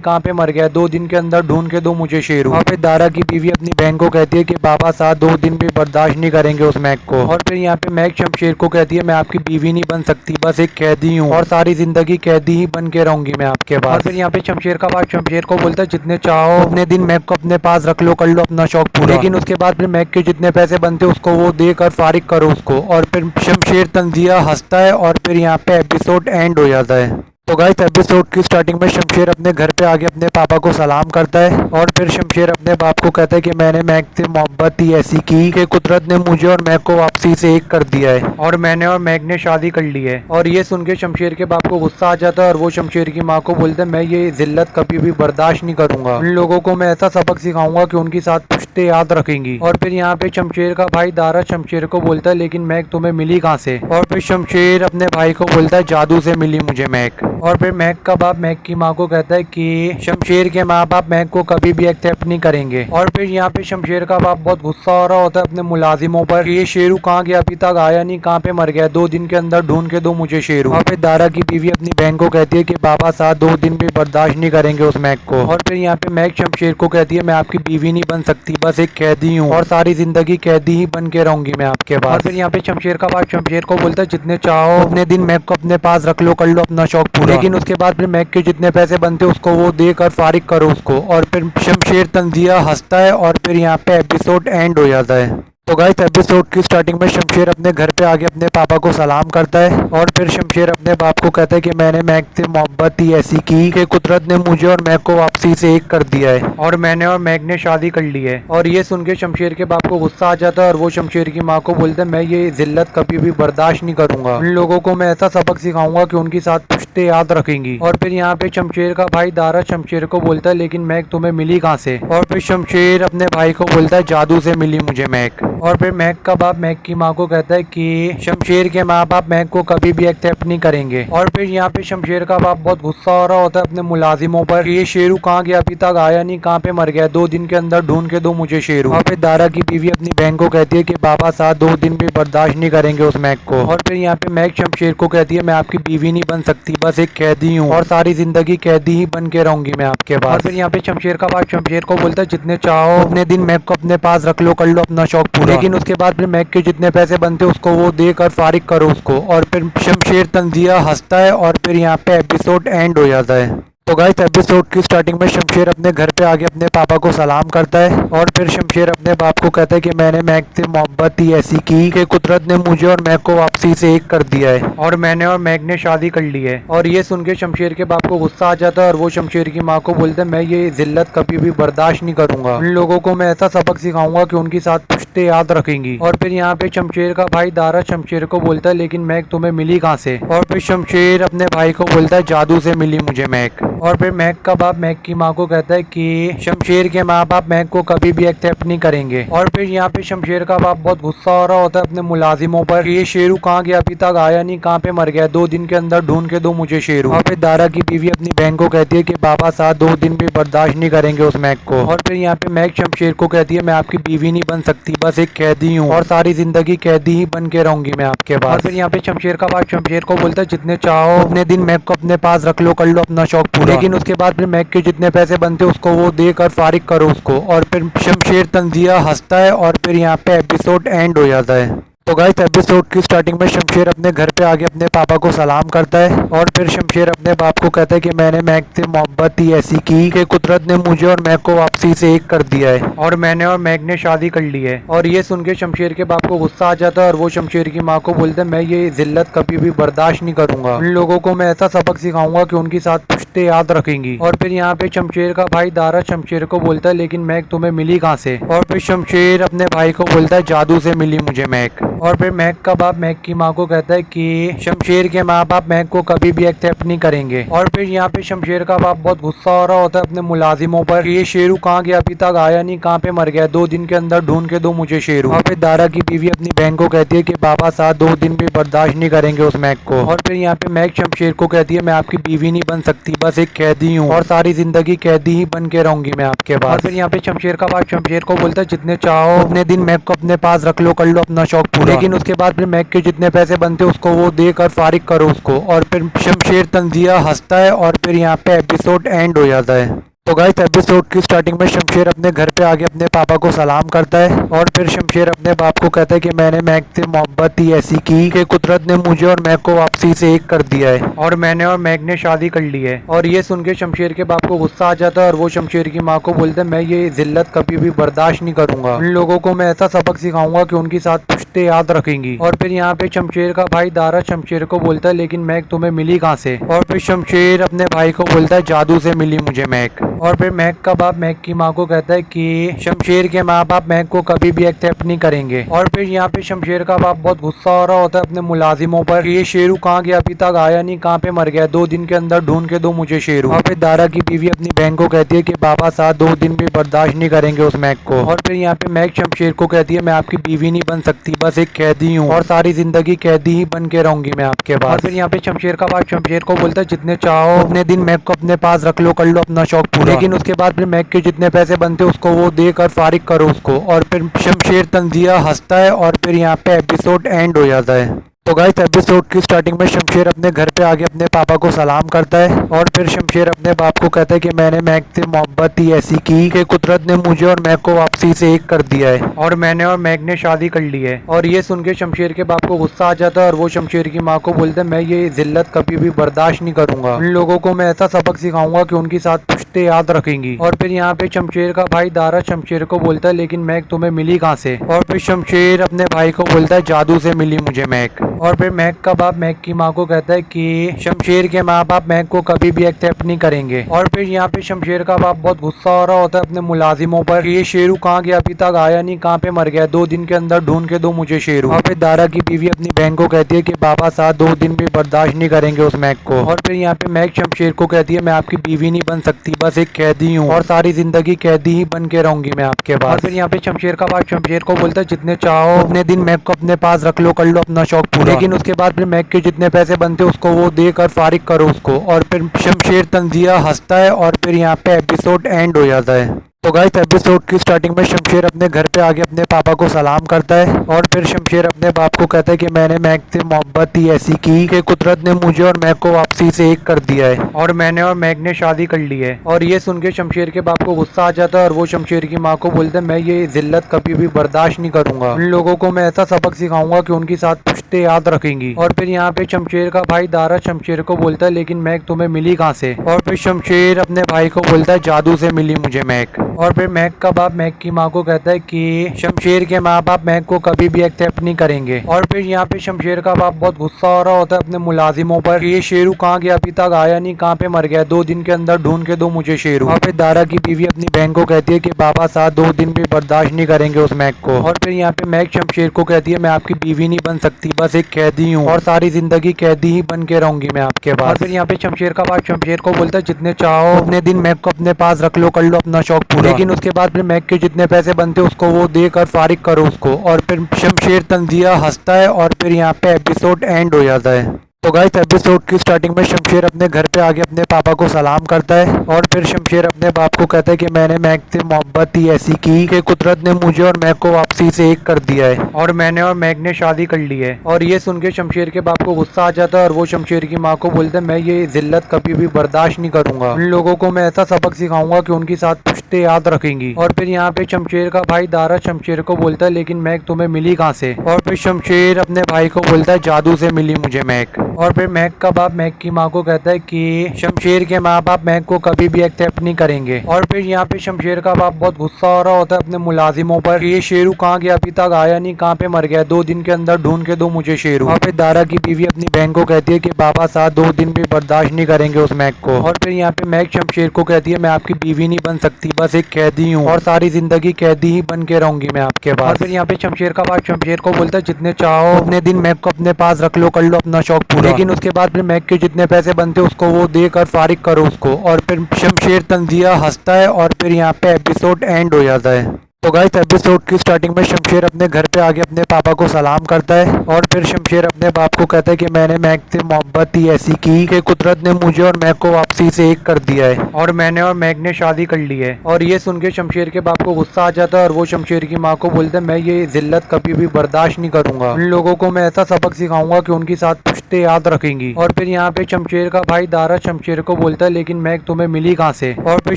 कहाँ पे मर गया, 2 दिन के अंदर ढूंढ के दो मुझे शेरू। और फिर दारा की बीवी अपनी बहन को कहती है कि बाबा साथ 2 दिन भी बर्दाश्त नहीं करेंगे उस मैक को। और फिर यहाँ पे मैक शमशेर को कहती है मैं आपकी बीवी नहीं बन सकती, बस एक कैदी हूँ और सारी जिंदगी कैदी ही बन के रहूंगी मैं आपके पास। और फिर यहाँ पे शमशेर का बाप शमशेर को बोलता है जितने चाहो उतने दिन मैक को अपने पास रख लो, कर लो अपना शौक पूरा, लेकिन उसके बाद फिर मैक के जितने पैसे बनते उसको वो देकर फारिग करो उसको। और फिर शमशेर तंजिया हंसता है और फिर यहाँ पे एपिसोड एंड हो जाता है। तो गाइस एपिसोड की स्टार्टिंग में शमशेर अपने घर पे आके अपने पापा को सलाम करता है और फिर शमशेर अपने बाप को कहता है कि मैंने मैक से मोहब्बत ही ऐसी की कि कुदरत ने मुझे और मैक को वापसी से एक कर दिया है और मैंने और मैक ने शादी कर ली है। और ये सुन के शमशेर के बाप को गुस्सा आ जाता है और वो शमशेर की माँ को बोलता है मैं ये जिल्लत कभी भी बर्दाश्त नहीं करूंगा, उन लोगों को मैं ऐसा सबक सिखाऊंगा कि उनकी साथ पुश्ते याद रखेंगी। और फिर यहाँ पे शमशेर का भाई दारा शमशेर को बोलता है लेकिन मैक तुम्हें मिली कहाँ से? और फिर शमशेर अपने भाई को बोलता है जादू से मिली मुझे मैक। और फिर मैक का बाप मैक की माँ को कहता है कि शमशेर के माँ बाप मैक को कभी भी एक्सेप्ट नहीं करेंगे। और फिर यहाँ पे शमशेर का बाप बहुत गुस्सा हो रहा होता है अपने मुलाजिमों पर कि ये शेरू कहाँ गया, अभी तक आया नहीं, कहाँ पे मर गया, 2 दिन के अंदर ढूंढ के दो मुझे शेरू। और फिर दारा की बीवी अपनी बहन को कहती है कि बाबा साथ 2 दिन भी बर्दाश्त नहीं करेंगे उस मैक को। और फिर यहाँ पे मैक शमशेर को कहती है मैं आपकी बीवी नहीं बन सकती, बस एक कैदी हूँ और सारी जिंदगी कैदी ही बन के रहूंगी मैं आपके पास। और फिर यहाँ पे शमशेर का बाप शमशेर को बोलता है जितने चाहो उतने दिन मैक को अपने पास रख लो, कर लो अपना शौक पूरा, लेकिन उसके बाद फिर मैक के जितने पैसे बनते उसको वो देकर फारिग करो उसको। और फिर शमशेर तंजिया हंसता है और फिर यहाँ पे एपिसोड एंड हो जाता है। तो गाइस एपिसोड की स्टार्टिंग में शमशेर अपने घर पे आके अपने पापा को सलाम करता है और फिर शमशेर अपने बाप को कहता है कि मैंने मैक से मोहब्बत ही ऐसी की कि कुदरत ने मुझे और मैक को वापसी से एक कर दिया है और मैंने और मैक ने शादी कर ली है। और ये सुन के शमशेर के बाप को गुस्सा आ जाता है और वो शमशेर की माँ को बोलता है मैं ये जिल्लत कभी भी बर्दाश्त नहीं करूंगा, उन लोगों को मैं ऐसा सबक सिखाऊंगा कि उनकी साथ पुश्ते याद रखेंगी। और फिर यहाँ पे शमशेर का भाई दारा शमशेर को बोलता है लेकिन मैक तुम्हें मिली कहाँ से? और फिर शमशेर अपने भाई को बोलता है जादू से मिली मुझे मैक। और फिर मैक का बाप मैक की माँ को कहता है कि शमशेर के माँ बाप मैक को कभी भी एक्सेप्ट नहीं करेंगे। और फिर यहाँ पे शमशेर का बाप बहुत गुस्सा हो रहा होता है अपने मुलाजिमों पर कि ये शेरू कहाँ गया, अभी तक आया नहीं, कहाँ पे मर गया, 2 दिन के अंदर ढूंढ के दो मुझे शेरू। और फिर दारा की बीवी अपनी बहन को कहती है कि बाबा साथ 2 दिन भी बर्दाश्त नहीं करेंगे उस मैक को। और फिर यहाँ पे मैक शमशेर को कहती है मैं आपकी बीवी नहीं बन सकती, बस एक कैदी हूँ और सारी जिंदगी कैदी ही बन के रहूंगी मैं आपके पास। और फिर यहाँ पे शमशेर का बाप शमशेर को बोलता है जितने चाहो उतने दिन मैक को अपने पास रख लो, कर लो अपना शौक पूरा, लेकिन उसके बाद फिर मैक के जितने पैसे बनते उसको वो देकर फारिग करो उसको। और फिर शमशेर तंजिया हंसता है और फिर यहाँ पे एपिसोड एंड हो जाता है। तो गाइस एपिसोड की स्टार्टिंग में शमशेर अपने घर पे आके अपने पापा को सलाम करता है और फिर शमशेर अपने बाप को कहता है कि मैंने मैक से मोहब्बत ही ऐसी की कि कुदरत ने मुझे और मैक को वापसी से एक कर दिया है और मैंने और मैक ने शादी कर ली है। और ये सुन के शमशेर के बाप को गुस्सा आ जाता है और वो शमशेर की माँ को बोलते हैं मैं ये जिल्लत कभी भी बर्दाश्त नहीं करूंगा, उन लोगों को मैं ऐसा सबक सिखाऊंगा कि उनकी साथ पुश्ते याद रखेंगी। और फिर यहाँ पे शमशेर का भाई दारा शमशेर को बोलता है लेकिन मैक तुम्हें मिली कहाँ से? और फिर शमशेर अपने भाई को बोलता है जादू से मिली मुझे मैक। और फिर मैक का बाप मैक की माँ को कहता है कि शमशेर के माँ बाप मैक को कभी भी एक्सेप्ट नहीं करेंगे। और फिर यहाँ पे शमशेर का बाप बहुत गुस्सा हो रहा होता है अपने मुलाजिमों पर कि ये शेरू कहाँ गया, अभी तक आया नहीं, कहाँ पे मर गया, 2 दिन के अंदर ढूंढ के दो मुझे शेरू। और फिर दारा की बीवी अपनी बहन को कहती है कि बाबा साहब 2 दिन भी बर्दाश्त नहीं करेंगे उस मैक को। और फिर यहाँ पे मैक शमशेर को कहती है मैं आपकी बीवी नहीं बन सकती, बस एक कैदी हूँ और सारी जिंदगी कैदी ही बन के रहूंगी मैं आपके पास। और फिर यहाँ पे शमशेर का बाप शमशेर को बोलता है जितने चाहो उतने दिन मैक को अपने पास रख लो, कर लो अपना शौक पूरा, लेकिन उसके बाद फिर मैक के जितने पैसे बनते उसको वो देकर फारिग करो उसको। और फिर शमशेर तंजिया हंसता है और फिर यहाँ पे एपिसोड एंड हो जाता है। तो गाइस एपिसोड की स्टार्टिंग में शमशेर अपने घर पे आके अपने पापा को सलाम करता है और फिर शमशेर अपने बाप को कहता है कि मैंने मैक से मोहब्बत ही ऐसी की कि कुदरत ने मुझे और मैक को वापसी से एक कर दिया है और मैंने और मैक ने शादी कर ली है। और ये सुन के शमशेर के बाप को गुस्सा आ जाता है और वो शमशेर की माँ को बोलते हैं मैं ये जिल्लत कभी भी बर्दाश्त नहीं करूंगा, उन लोगों को मैं ऐसा सबक सिखाऊंगा कि उनकी साथ पुश्ते याद रखेंगी। और फिर यहाँ पे शमशेर का भाई दारा शमशेर को बोलता है लेकिन मैक तुम्हें मिली कहाँ से? और फिर शमशेर अपने भाई को बोलता है जादू से मिली मुझे मैक। और फिर मैक का बाप मैक की माँ को कहता है कि शमशेर के माँ बाप मैक को कभी भी एक्सेप्ट नहीं करेंगे। और फिर यहाँ पे शमशेर का बाप बहुत गुस्सा हो रहा होता है अपने मुलाजिमों पर कि ये शेरू कहाँ गया, अभी तक आया नहीं, कहाँ पे मर गया, 2 दिन के अंदर ढूंढ के दो मुझे शेरू। और फिर दारा की बीवी अपनी बहन को कहती है कि बाबा साहब 2 दिन भी बर्दाश्त नहीं करेंगे उस मैक को। और फिर यहाँ पे मैक शमशेर को कहती है मैं आपकी बीवी नहीं बन सकती, बस एक कैदी हूँ और सारी जिंदगी कैदी ही बन के रहूंगी मैं आपके पास। और फिर यहाँ पे शमशेर का बाप शमशेर को बोलता है जितने चाहो उतने दिन मैक को अपने पास रख लो, कर लो अपना शौक पूरा, लेकिन उसके बाद फिर मैक के जितने पैसे बनते उसको वो देकर फारिग करो उसको। और फिर शमशेर तंजिया हंसता है और फिर यहाँ पे एपिसोड एंड हो जाता है। तो गाइस एपिसोड की स्टार्टिंग में शमशेर अपने घर पे आके अपने पापा को सलाम करता है और फिर शमशेर अपने बाप को कहता है कि मैंने मैक से मोहब्बत ही ऐसी की कि कुदरत ने मुझे और मैक को वापसी से एक कर दिया है और मैंने और मैक ने शादी कर ली है। और ये सुन के शमशेर के बाप को गुस्सा आ जाता है और वो शमशेर की माँ को बोलते हैं मैं ये जिल्लत कभी भी बर्दाश्त नहीं करूंगा, उन लोगों को मैं ऐसा सबक सिखाऊंगा कि उनकी साथ पुश्ते याद रखेंगी। और फिर यहाँ पे शमशेर का भाई दारा शमशेर को बोलता है लेकिन मैक तुम्हें मिली कहाँ से? और फिर शमशेर अपने भाई को बोलता है जादू से मिली मुझे मैक। और फिर मैक का बाप मैक की माँ को कहता है कि शमशेर के माँ बाप मैक को कभी भी एक्सेप्ट नहीं करेंगे। और फिर यहाँ पे शमशेर का बाप बहुत गुस्सा हो रहा होता है अपने मुलाजिमों पर कि ये शेरू कहाँ गया, अभी तक आया नहीं, कहाँ पे मर गया, 2 दिन के अंदर ढूंढ के दो मुझे शेरू। और फिर दारा की बीवी अपनी बहन को कहती है कि बाबा साहब 2 दिन भी बर्दाश्त नहीं करेंगे उस मैक को। और फिर यहाँ पे मैक शमशेर को कहती है मैं आपकी बीवी नहीं बन सकती, बस एक कैदी हूँ और सारी जिंदगी कैदी ही बन के रहूंगी मैं आपके पास। और फिर यहाँ पे शमशेर का बाप शमशेर को बोलता है जितने चाहो उतने दिन मैक को अपने पास रख लो, कर लो अपना शौक पूरा, लेकिन उसके बाद फिर मैक के जितने पैसे बनते उसको वो देकर फारिग करो उसको। और फिर शमशेर तंजिया हंसता है और फिर यहाँ पे एपिसोड एंड हो जाता है। तो गाइस एपिसोड की स्टार्टिंग में शमशेर अपने घर पे आके अपने पापा को सलाम करता है और फिर शमशेर अपने बाप को कहता है कि मैंने मैक से मोहब्बत ही ऐसी की कि कुदरत ने मुझे और मैक को वापसी से एक कर दिया है और मैंने और मैक ने शादी कर ली है। और ये सुन के शमशेर के बाप को गुस्सा आ जाता है और वो शमशेर की माँ को बोलते हैं मैं ये जिल्लत कभी भी बर्दाश्त नहीं करूंगा, उन लोगों को मैं ऐसा सबक सिखाऊंगा कि उनकी साथ पुश्ते याद रखेंगी। और फिर यहाँ पे शमशेर का भाई दारा शमशेर को बोलता है लेकिन मैक तुम्हें मिली कहाँ से? और फिर शमशेर अपने भाई को बोलता है जादू से मिली मुझे मैक। और फिर मैक का बाप मैक की माँ को कहता है कि शमशेर के माँ बाप मैक को कभी भी एक्सेप्ट नहीं करेंगे। और फिर यहाँ पे शमशेर का बाप बहुत गुस्सा हो रहा होता है अपने मुलाजिमों पर कि ये शेरू कहाँ गया, अभी तक आया नहीं, कहाँ पे मर गया, 2 दिन के अंदर ढूंढ के दो मुझे शेरू। और फिर दारा की बीवी अपनी बहन को कहती है कि बाबा साहब 2 दिन भी बर्दाश्त नहीं करेंगे उस मैक को। और फिर यहाँ पे मैक शमशेर को कहती है मैं आपकी बीवी नहीं बन सकती, बस एक कैदी हूँ और सारी जिंदगी कैदी ही बन के रहूंगी मैं आपके पास। और फिर यहाँ पे शमशेर का बाप शमशेर को बोलता है जितने चाहो उतने दिन मैक को अपने पास रख लो, कर लो अपना शौक पूरा, लेकिन उसके बाद फिर मैक के जितने पैसे बनते उसको वो देकर फारिग करो उसको। और फिर शमशेर तंजिया हंसता है और फिर यहाँ पे एपिसोड एंड हो जाता है। तो गाइस एपिसोड की स्टार्टिंग में शमशेर अपने घर पे आके अपने पापा को सलाम करता है और फिर शमशेर अपने बाप को कहता है कि मैंने मैक से मोहब्बत ही ऐसी की कि कुदरत ने मुझे और मैक को वापसी से एक कर दिया है और मैंने और मैक ने शादी कर ली है। और ये सुन के शमशेर के बाप को गुस्सा आ जाता है और वो शमशेर की माँ को बोलता है मैं ये जिल्लत कभी भी बर्दाश्त नहीं करूंगा, उन लोगों को मैं ऐसा सबक सिखाऊंगा कि उनकी साथ पुश्ते याद रखेंगी। और फिर यहाँ पे शमशेर का भाई दारा शमशेर को बोलता है लेकिन मैक तुम्हें मिली कहाँ से? और फिर शमशेर अपने भाई को बोलता है जादू से मिली मुझे मैक। और फिर मैक का बाप मैक की माँ को कहता है कि शमशेर के माँ बाप मैक को कभी भी एक्सेप्ट नहीं करेंगे। और फिर यहाँ पे शमशेर का बाप बहुत गुस्सा हो रहा होता है अपने मुलाजिमों पर कि ये शेरू कहाँ गया, अभी तक आया नहीं, कहाँ पे मर गया, 2 दिन के अंदर ढूंढ के दो मुझे शेरू। और फिर दारा की बीवी अपनी बहन को कहती है कि बाबा साहब 2 दिन भी बर्दाश्त नहीं करेंगे उस मैक को। और फिर यहाँ पे मैक शमशेर को कहती है मैं आपकी बीवी नहीं बन सकती, बस एक कैदी हूँ और सारी जिंदगी कैदी ही बन के रहूंगी मैं आपके पास। और फिर यहाँ पे शमशेर का बाप शमशेर को बोलता है जितने चाहो उतने दिन मैक को अपने पास रख लो, कर लो अपना शौक पूरा, लेकिन उसके बाद फिर मैक के जितने पैसे बनते उसको वो देकर फारिग करो उसको। और फिर शमशेर तंजिया हंसता है और फिर यहाँ पे एपिसोड एंड हो जाता है। तो गाइस एपिसोड की स्टार्टिंग में शमशेर अपने घर पे आके अपने पापा को सलाम करता है और फिर शमशेर अपने बाप को कहता है कि मैंने मैक से मोहब्बत ही ऐसी की कि कुदरत ने मुझे और मैक को वापसी से एक कर दिया है और मैंने और मैक ने शादी कर ली है। और ये सुन के शमशेर के बाप को गुस्सा आ जाता है और वो शमशेर की माँ को बोलता है मैं ये जिल्लत कभी भी बर्दाश्त नहीं करूंगा, उन लोगों को मैं ऐसा सबक सिखाऊंगा कि उनकी साथ पुश्ते याद रखेंगी। और फिर यहाँ पे शमशेर का भाई दारा शमशेर को बोलता है लेकिन मैक तुम्हें मिली कहाँ से? और फिर शमशेर अपने भाई को बोलता है जादू से मिली मुझे मैक। और फिर मैक का बाप मैक की माँ को कहता है कि शमशेर के माँ बाप मैक को कभी भी एक्सेप्ट नहीं करेंगे। और फिर यहाँ पे शमशेर का बाप बहुत गुस्सा हो रहा होता है अपने मुलाजिमों पर कि ये शेरू कहाँ गया, अभी तक आया नहीं, कहाँ पे मर गया, 2 दिन के अंदर ढूंढ के दो मुझे शेरू। और फिर दारा की बीवी अपनी बहन को कहती है कि बाबा साहब 2 दिन भी बर्दाश्त नहीं करेंगे उस मैक को। और फिर यहाँ पे मैक शमशेर को कहती है मैं आपकी बीवी नहीं बन सकती, बस एक कैदी हूँ और सारी जिंदगी कैदी ही बन के रहूंगी मैं आपके पास। और फिर यहाँ पे शमशेर का बाप शमशेर को बोलता है जितने चाहो उतने दिन मैक को अपने पास रख लो, कर लो अपना शौक पूरा, लेकिन उसके बाद फिर मैक के जितने पैसे बनते उसको वो देकर फारिग करो उसको। और फिर शमशेर तंजिया हंसता है और फिर यहाँ पे एपिसोड एंड हो जाता है। तो गाइस एपिसोड की स्टार्टिंग में शमशेर अपने घर पे आके अपने पापा को सलाम करता है और फिर शमशेर अपने बाप को कहता है कि मैंने मैक से मोहब्बत ही ऐसी की कि कुदरत ने मुझे और मैक को वापसी से एक कर दिया है और मैंने और मैक ने शादी कर ली है। और ये सुन के शमशेर के बाप को गुस्सा आ जाता है और वो शमशेर की माँ को बोलता है मैं ये जिल्लत कभी भी बर्दाश्त नहीं करूंगा, उन लोगों को मैं ऐसा सबक सिखाऊंगा कि उनकी साथ पुश्ते याद रखेंगी। और फिर यहाँ पे शमशेर का भाई दारा शमशेर को बोलता है लेकिन मैक तुम्हें मिली कहाँ से? और फिर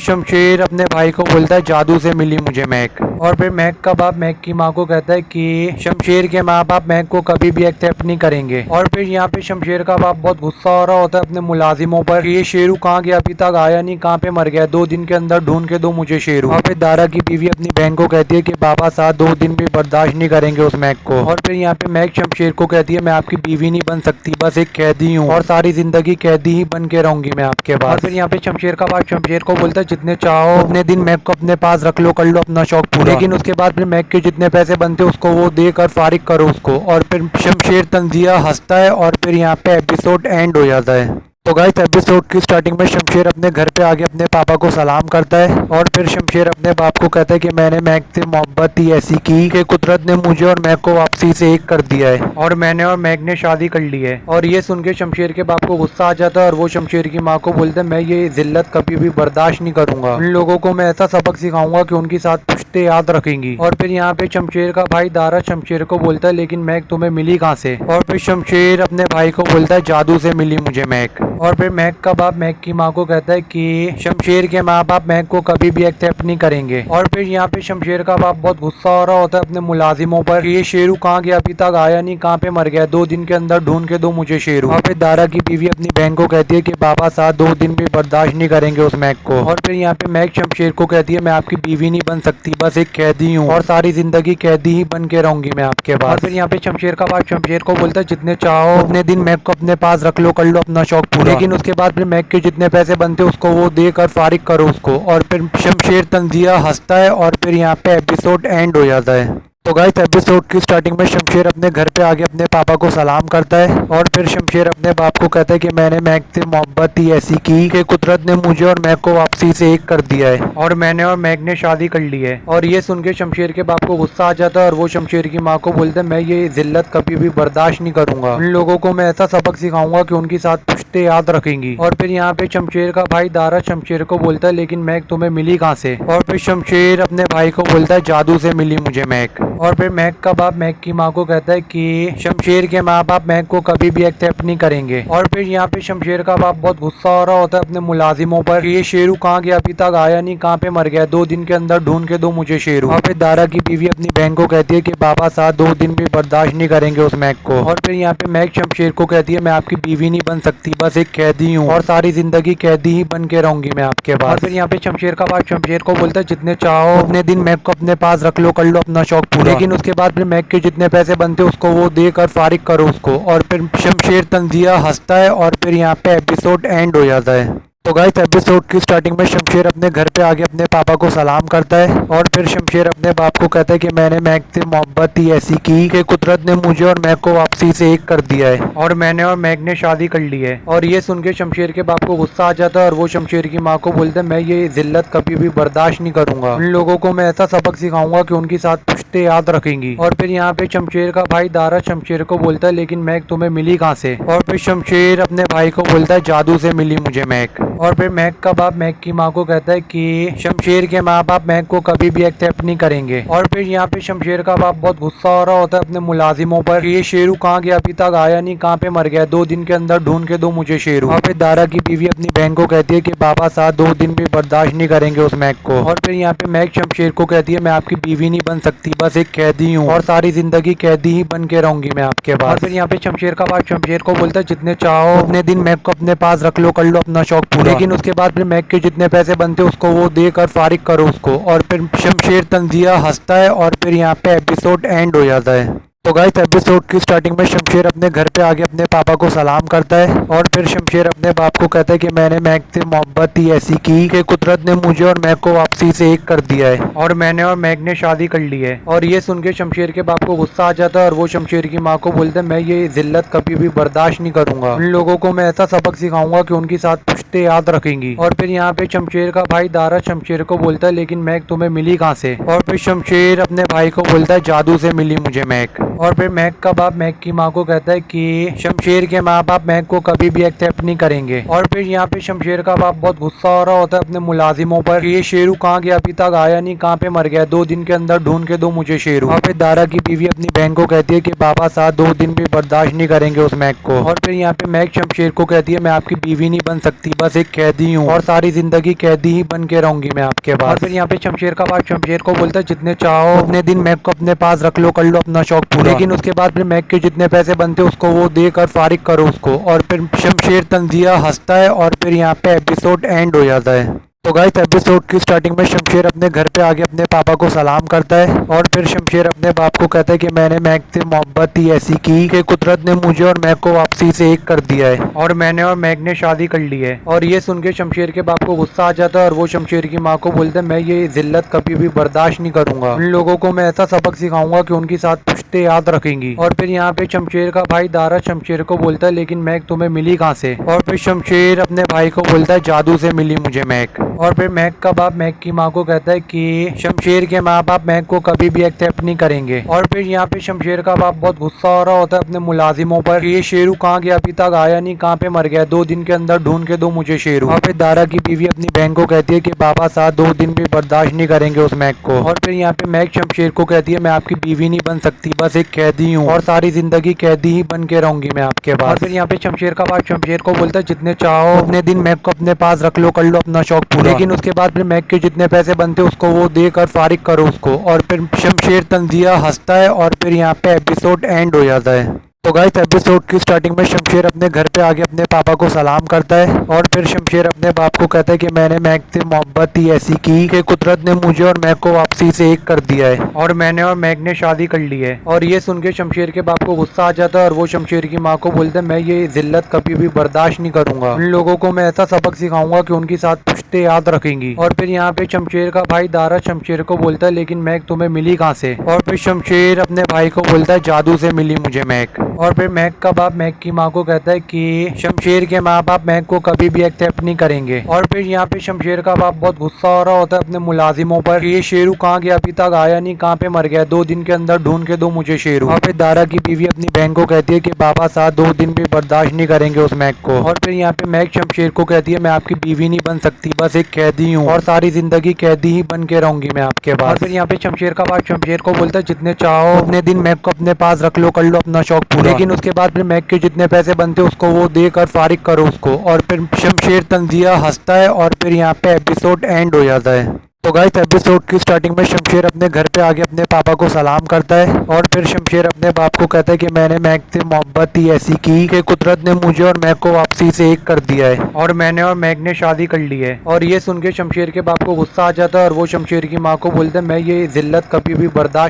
शमशेर अपने भाई को बोलता है जादू से मिली मुझे मैक। और फिर मैक का बाप मैक की माँ को कहता है कि शमशेर के माँ बाप मैक को कभी भी एक्सेप्ट नहीं करेंगे। और फिर यहाँ पे शमशेर का बाप बहुत गुस्सा हो रहा होता है अपने मुलाजिमों पर कि ये शेरू कहाँ गया, अभी तक आया नहीं, कहाँ पे मर गया, 2 दिन के अंदर ढूंढ के दो मुझे शेरू। और फिर दारा की बीवी अपनी बहन को कहती है कि बाबा साहब 2 दिन भी बर्दाश्त नहीं करेंगे उस मैक को। और फिर यहाँ पे मैक शमशेर को कहती है मैं आपकी बीवी नहीं बन सकती, बस एक कैदी हूँ और सारी जिंदगी कैदी ही बन के रहूंगी मैं आपके पास। और फिर यहाँ पे शमशेर का बाप शमशेर को बोलता है जितने चाहो उतने दिन मैक को अपने पास रख लो, कर लो अपना शौक पूरा, लेकिन उसके बाद फिर मैक के जितने पैसे बनते उसको वो देकर फारिग करो उसको। और फिर शमशेर तंजिया हंसता है और फिर यहाँ पे एपिसोड एंड हो जाता है। तो गाइस एपिसोड की स्टार्टिंग में शमशेर अपने घर पे आके अपने पापा को सलाम करता है और फिर शमशेर अपने बाप को कहता है कि मैंने मैक से मोहब्बत ही ऐसी की कि कुदरत ने मुझे और मैक को वापसी से एक कर दिया है और मैंने और मैक ने शादी कर ली है। और ये सुन के शमशेर के बाप को गुस्सा आ जाता है और वो शमशेर की माँ को बोलता है मैं ये जिल्लत कभी भी बर्दाश्त नहीं करूंगा, उन लोगों को मैं ऐसा सबक सिखाऊंगा कि उनकी साथ पुश्ते याद रखेंगी। और फिर यहाँ पे शमशेर का भाई दारा शमशेर को बोलता है लेकिन मैक तुम्हें मिली कहाँ से? और फिर शमशेर अपने भाई को बोलता है जादू से मिली मुझे मैक। और फिर मैक का बाप मैक की माँ को कहता है कि शमशेर के माँ बाप मैक को कभी भी एक्सेप्ट नहीं करेंगे। और फिर यहाँ पे शमशेर का बाप बहुत गुस्सा हो रहा होता है अपने मुलाजिमों पर कि ये शेरू कहाँ गया, अभी तक आया नहीं, कहाँ पे मर गया, 2 दिन के अंदर ढूंढ के दो मुझे शेरू। और फिर दारा की बीवी अपनी बहन को कहती है कि बाबा साहब 2 दिन भी बर्दाश्त नहीं करेंगे उस मैक को। और फिर यहाँ पे मैक शमशेर को कहती है मैं आपकी बीवी नहीं बन सकती, बस एक कैदी हूँ और सारी जिंदगी कैदी ही बन के रहूंगी मैं आपके पास। और फिर यहाँ पे शमशेर का बाप शमशेर को बोलता है जितने चाहो उतने दिन मैक को अपने पास रख लो, कर लो अपना शौक पूरा, लेकिन उसके बाद फिर मैक के जितने पैसे बनते उसको वो देकर फारिग करो उसको। और फिर शमशेर तंजिया हंसता है और फिर यहाँ पे एपिसोड एंड हो जाता है। तो गाइस एपिसोड की स्टार्टिंग में शमशेर अपने घर पे आके अपने पापा को सलाम करता है और फिर शमशेर अपने बाप को कहता है कि मैंने मैक से मोहब्बत ही ऐसी की कि कुदरत ने मुझे और मैक को वापसी से एक कर दिया है और मैंने और मैक ने शादी कर ली है। और ये सुन के शमशेर के बाप को गुस्सा आ जाता है और वो शमशेर की माँ को बोलते हैं मैं ये जिल्लत कभी भी बर्दाश्त नहीं करूंगा, उन लोगों को मैं ऐसा सबक सिखाऊंगा कि उनकी साथ पुश्ते याद रखेंगी। और फिर यहाँ पे शमशेर का भाई दारा शमशेर को बोलता है लेकिन मैक तुम्हें मिली कहाँ से? और फिर शमशेर अपने भाई को बोलता है जादू से मिली मुझे मैक। और फिर मैक का बाप मैक की माँ को कहता है कि शमशेर के माँ बाप मैक को कभी भी एक्सेप्ट नहीं करेंगे। और फिर यहाँ पे शमशेर का बाप बहुत गुस्सा हो रहा होता है अपने मुलाजिमों पर कि ये शेरू कहाँ गया, अभी तक आया नहीं, कहाँ पे मर गया, 2 दिन के अंदर ढूंढ के दो मुझे शेरू। और फिर दारा की बीवी अपनी बहन को कहती है कि बाबा साहब 2 दिन भी बर्दाश्त नहीं करेंगे उस मैक को। और फिर यहाँ पे मैक शमशेर को कहती है मैं आपकी बीवी नहीं बन सकती, बस एक कैदी हूँ और सारी जिंदगी कैदी ही बन के रहूंगी मैं आपके पास। और फिर यहाँ पे शमशेर का बाप शमशेर को बोलता है जितने चाहो उतने दिन मैक को अपने पास रख लो, कर लो अपना शौक पूरा, लेकिन उसके बाद फिर मैक के जितने पैसे बनते उसको वो देकर फारिग करो उसको। और फिर शमशेर तंजिया हंसता है और फिर यहाँ पे एपिसोड एंड हो जाता है। तो गाइस एपिसोड की स्टार्टिंग में शमशेर अपने घर पे आके अपने पापा को सलाम करता है और फिर शमशेर अपने बाप को कहता है कि मैंने मैक से मोहब्बत ही ऐसी की कि कुदरत ने मुझे और मैक को वापसी से एक कर दिया है और मैंने और मैक ने शादी कर ली है। और ये सुन के शमशेर के बाप को गुस्सा आ जाता है और वो शमशेर की माँ को बोलते हैं मैं ये जिल्लत कभी भी बर्दाश्त नहीं करूंगा, उन लोगों को मैं ऐसा सबक सिखाऊंगा कि उनकी साथ पुश्ते याद रखेंगी। और फिर यहाँ पे शमशेर का भाई दारा शमशेर को बोलता है लेकिन मैक तुम्हें मिली कहाँ से? और फिर शमशेर अपने भाई को बोलता है जादू से मिली मुझे मैक। और फिर मैक का बाप मैक की माँ को कहता है कि शमशेर के माँ बाप मैक को कभी भी एक्सेप्ट नहीं करेंगे। और फिर यहाँ पे शमशेर का बाप बहुत गुस्सा हो रहा होता है अपने मुलाजिमों पर कि ये शेरू कहाँ गया, अभी तक आया नहीं, कहाँ पे मर गया, 2 दिन के अंदर ढूंढ के दो मुझे शेरू। और फिर दारा की बीवी अपनी बहन को कहती है कि बाबा साहब 2 दिन भी बर्दाश्त नहीं करेंगे उस मैक को। और फिर यहाँ पे मैक शमशेर को कहती है मैं आपकी बीवी नहीं बन सकती, बस एक कैदी हूँ और सारी जिंदगी कैदी ही बन के रहूंगी मैं आपके पास। और फिर यहाँ पे शमशेर का बाप शमशेर को बोलता है जितने चाहो उतने दिन मैक को अपने पास रख लो, कर लो अपना शौक पूरा, लेकिन उसके बाद फिर मैक के जितने पैसे बनते उसको वो देकर फारिग करो उसको। और फिर शमशेर तंजिया हंसता है और फिर यहाँ पे एपिसोड एंड हो जाता है। तो गाइस एपिसोड की स्टार्टिंग में शमशेर अपने घर पे आके अपने पापा को सलाम करता है और फिर शमशेर अपने बाप को कहता है कि मैंने मैक से मोहब्बत ही ऐसी की कि कुदरत ने मुझे और मैक को वापसी से एक कर दिया है और मैंने और मैक ने शादी कर ली है। और ये सुन के शमशेर के बाप को गुस्सा आ जाता है और वो शमशेर की माँ को बोलते हैं मैं ये जिल्लत कभी भी बर्दाश्त नहीं करूंगा, उन लोगों को मैं ऐसा सबक सिखाऊंगा कि उनकी साथ पुश्ते याद रखेंगी। और फिर यहाँ पे शमशेर का भाई दारा शमशेर को बोलता है लेकिन मैक तुम्हें मिली कहाँ से? और फिर शमशेर अपने भाई को बोलता है जादू से मिली मुझे मैक। और फिर मैक का बाप मैक की माँ को कहता है कि शमशेर के माँ बाप मैक को कभी भी एक्सेप्ट नहीं करेंगे। और फिर यहाँ पे शमशेर का बाप बहुत गुस्सा हो रहा होता है अपने मुलाजिमों पर कि ये शेरू कहाँ गया, अभी तक आया नहीं, कहाँ पे मर गया, 2 दिन के अंदर ढूंढ के दो मुझे शेरू। और फिर दारा की बीवी अपनी बहन को कहती है कि बाबा साहब 2 दिन भी बर्दाश्त नहीं करेंगे उस मैक को। और फिर यहाँ पे मैक शमशेर को कहती है मैं आपकी बीवी नहीं बन सकती, बस एक कैदी हूँ और सारी जिंदगी कैदी ही बन के रहूंगी मैं आपके पास। और फिर यहाँ पे शमशेर का बाप शमशेर को बोलता है जितने चाहो उतने दिन मैक को अपने पास रख लो, कर लो अपना शौक पूरा, लेकिन उसके बाद फिर मैक के जितने पैसे बनते उसको वो देकर फारिग करो उसको। और फिर शमशेर तंजिया हंसता है और फिर यहाँ पे एपिसोड एंड हो जाता है। तो गाइस एपिसोड की स्टार्टिंग में शमशेर अपने घर पे आके अपने पापा को सलाम करता है और फिर शमशेर अपने बाप को कहता है कि मैंने मैक से मोहब्बत ही ऐसी की कि कुदरत ने मुझे और मैक को वापसी से एक कर दिया है और मैंने और मैक ने शादी कर ली है। और ये सुन के शमशेर के बाप को गुस्सा आ जाता है और वो शमशेर की माँ को बोलते हैं मैं ये जिल्लत कभी भी बर्दाश्त नहीं करूंगा, उन लोगों को मैं ऐसा सबक सिखाऊंगा कि उनकी साथ पुश्ते याद रखेंगी। और फिर यहाँ पे शमशेर का भाई दारा शमशेर को बोलता है लेकिन मैक तुम्हें मिली कहाँ से? और फिर शमशेर अपने भाई को बोलता है जादू से मिली मुझे मैक। और फिर मैक का बाप मैक की माँ को कहता है कि शमशेर के माँ बाप मैक को कभी भी एक्सेप्ट नहीं करेंगे। और फिर यहाँ पे शमशेर का बाप बहुत गुस्सा हो रहा होता है अपने मुलाजिमों पर कि ये शेरू कहाँ गया, अभी तक आया नहीं, कहाँ पे मर गया, 2 दिन के अंदर ढूंढ के दो मुझे शेरू। और फिर दारा की बीवी अपनी बहन को कहती है कि बाबा साहब 2 दिन भी बर्दाश्त नहीं करेंगे उस मैक को। और फिर यहाँ पे मैक शमशेर को कहती है मैं आपकी बीवी नहीं बन सकती, बस एक कैदी हूँ और सारी जिंदगी कैदी ही बन के रहूंगी मैं आपके पास। और फिर यहाँ पे शमशेर का बाप शमशेर को बोलता है जितने चाहो उतने दिन मैक को अपने पास रख लो, कर लो अपना शौक पूरा, लेकिन उसके बाद फिर मैक के जितने पैसे बनते उसको वो देकर फारिग करो उसको। और फिर शमशेर तंजिया हंसता है और फिर यहाँ पे एपिसोड एंड हो जाता है। तो गाइस एपिसोड की स्टार्टिंग में शमशेर अपने घर पे आके अपने पापा को सलाम करता है और फिर शमशेर अपने बाप को कहता है कि मैंने मैक से मोहब्बत ही ऐसी की कि कुदरत ने मुझे और मैक को वापसी से एक कर दिया है और मैंने और मैक ने शादी कर ली है। और ये सुन के शमशेर के बाप को गुस्सा आ जाता है और वो शमशेर की माँ को बोलता है मैं ये जिल्लत कभी भी बर्दाश्त नहीं करूंगा, उन लोगों को मैं ऐसा सबक सिखाऊंगा कि उनकी साथ पुश्ते याद रखेंगी। और फिर यहाँ पे शमशेर का भाई दारा शमशेर को बोलता है लेकिन मैक तुम्हें मिली कहाँ से? और फिर शमशेर अपने भाई को बोलता है जादू से मिली मुझे मैक। और फिर मैक का बाप मैक की माँ को कहता है कि शमशेर के माँ बाप मैक को कभी भी एक्सेप्ट नहीं करेंगे। और फिर यहाँ पे शमशेर का बाप बहुत गुस्सा हो रहा होता है अपने मुलाजिमों पर कि ये शेरू कहाँ गया, अभी तक आया नहीं, कहाँ पे मर गया, 2 दिन के अंदर ढूंढ के दो मुझे शेरू। और फिर दारा की बीवी अपनी बहन को कहती है कि बाबा साहब 2 दिन भी बर्दाश्त नहीं करेंगे उस मैक को। और फिर यहाँ पे मैक शमशेर को कहती है मैं आपकी बीवी नहीं बन सकती, बस एक कैदी हूँ और सारी जिंदगी कैदी ही बन के रहूंगी मैं आपके पास। और फिर यहाँ पे शमशेर का बाप शमशेर को बोलता है जितने चाहो उतने दिन मैक को अपने पास रख लो, कर लो अपना शौक पूरा, लेकिन उसके बाद फिर मैक के जितने पैसे बनते उसको वो देकर फारिग करो उसको। और फिर शमशेर तंजिया हंसता है और फिर यहाँ पे एपिसोड एंड हो जाता है। तो गाइस एपिसोड की स्टार्टिंग में शमशेर अपने घर पे आके अपने पापा को सलाम करता है और फिर शमशेर अपने बाप को कहता है कि मैंने मैक से मोहब्बत ही ऐसी की कि कुदरत ने मुझे और मैक को वापसी से एक कर दिया है और मैंने और मैक ने शादी कर ली है। और ये सुन के शमशेर के बाप को गुस्सा आ जाता है और वो शमशेर की माँ को बोलता है मैं ये जिल्लत कभी भी बर्दाश्त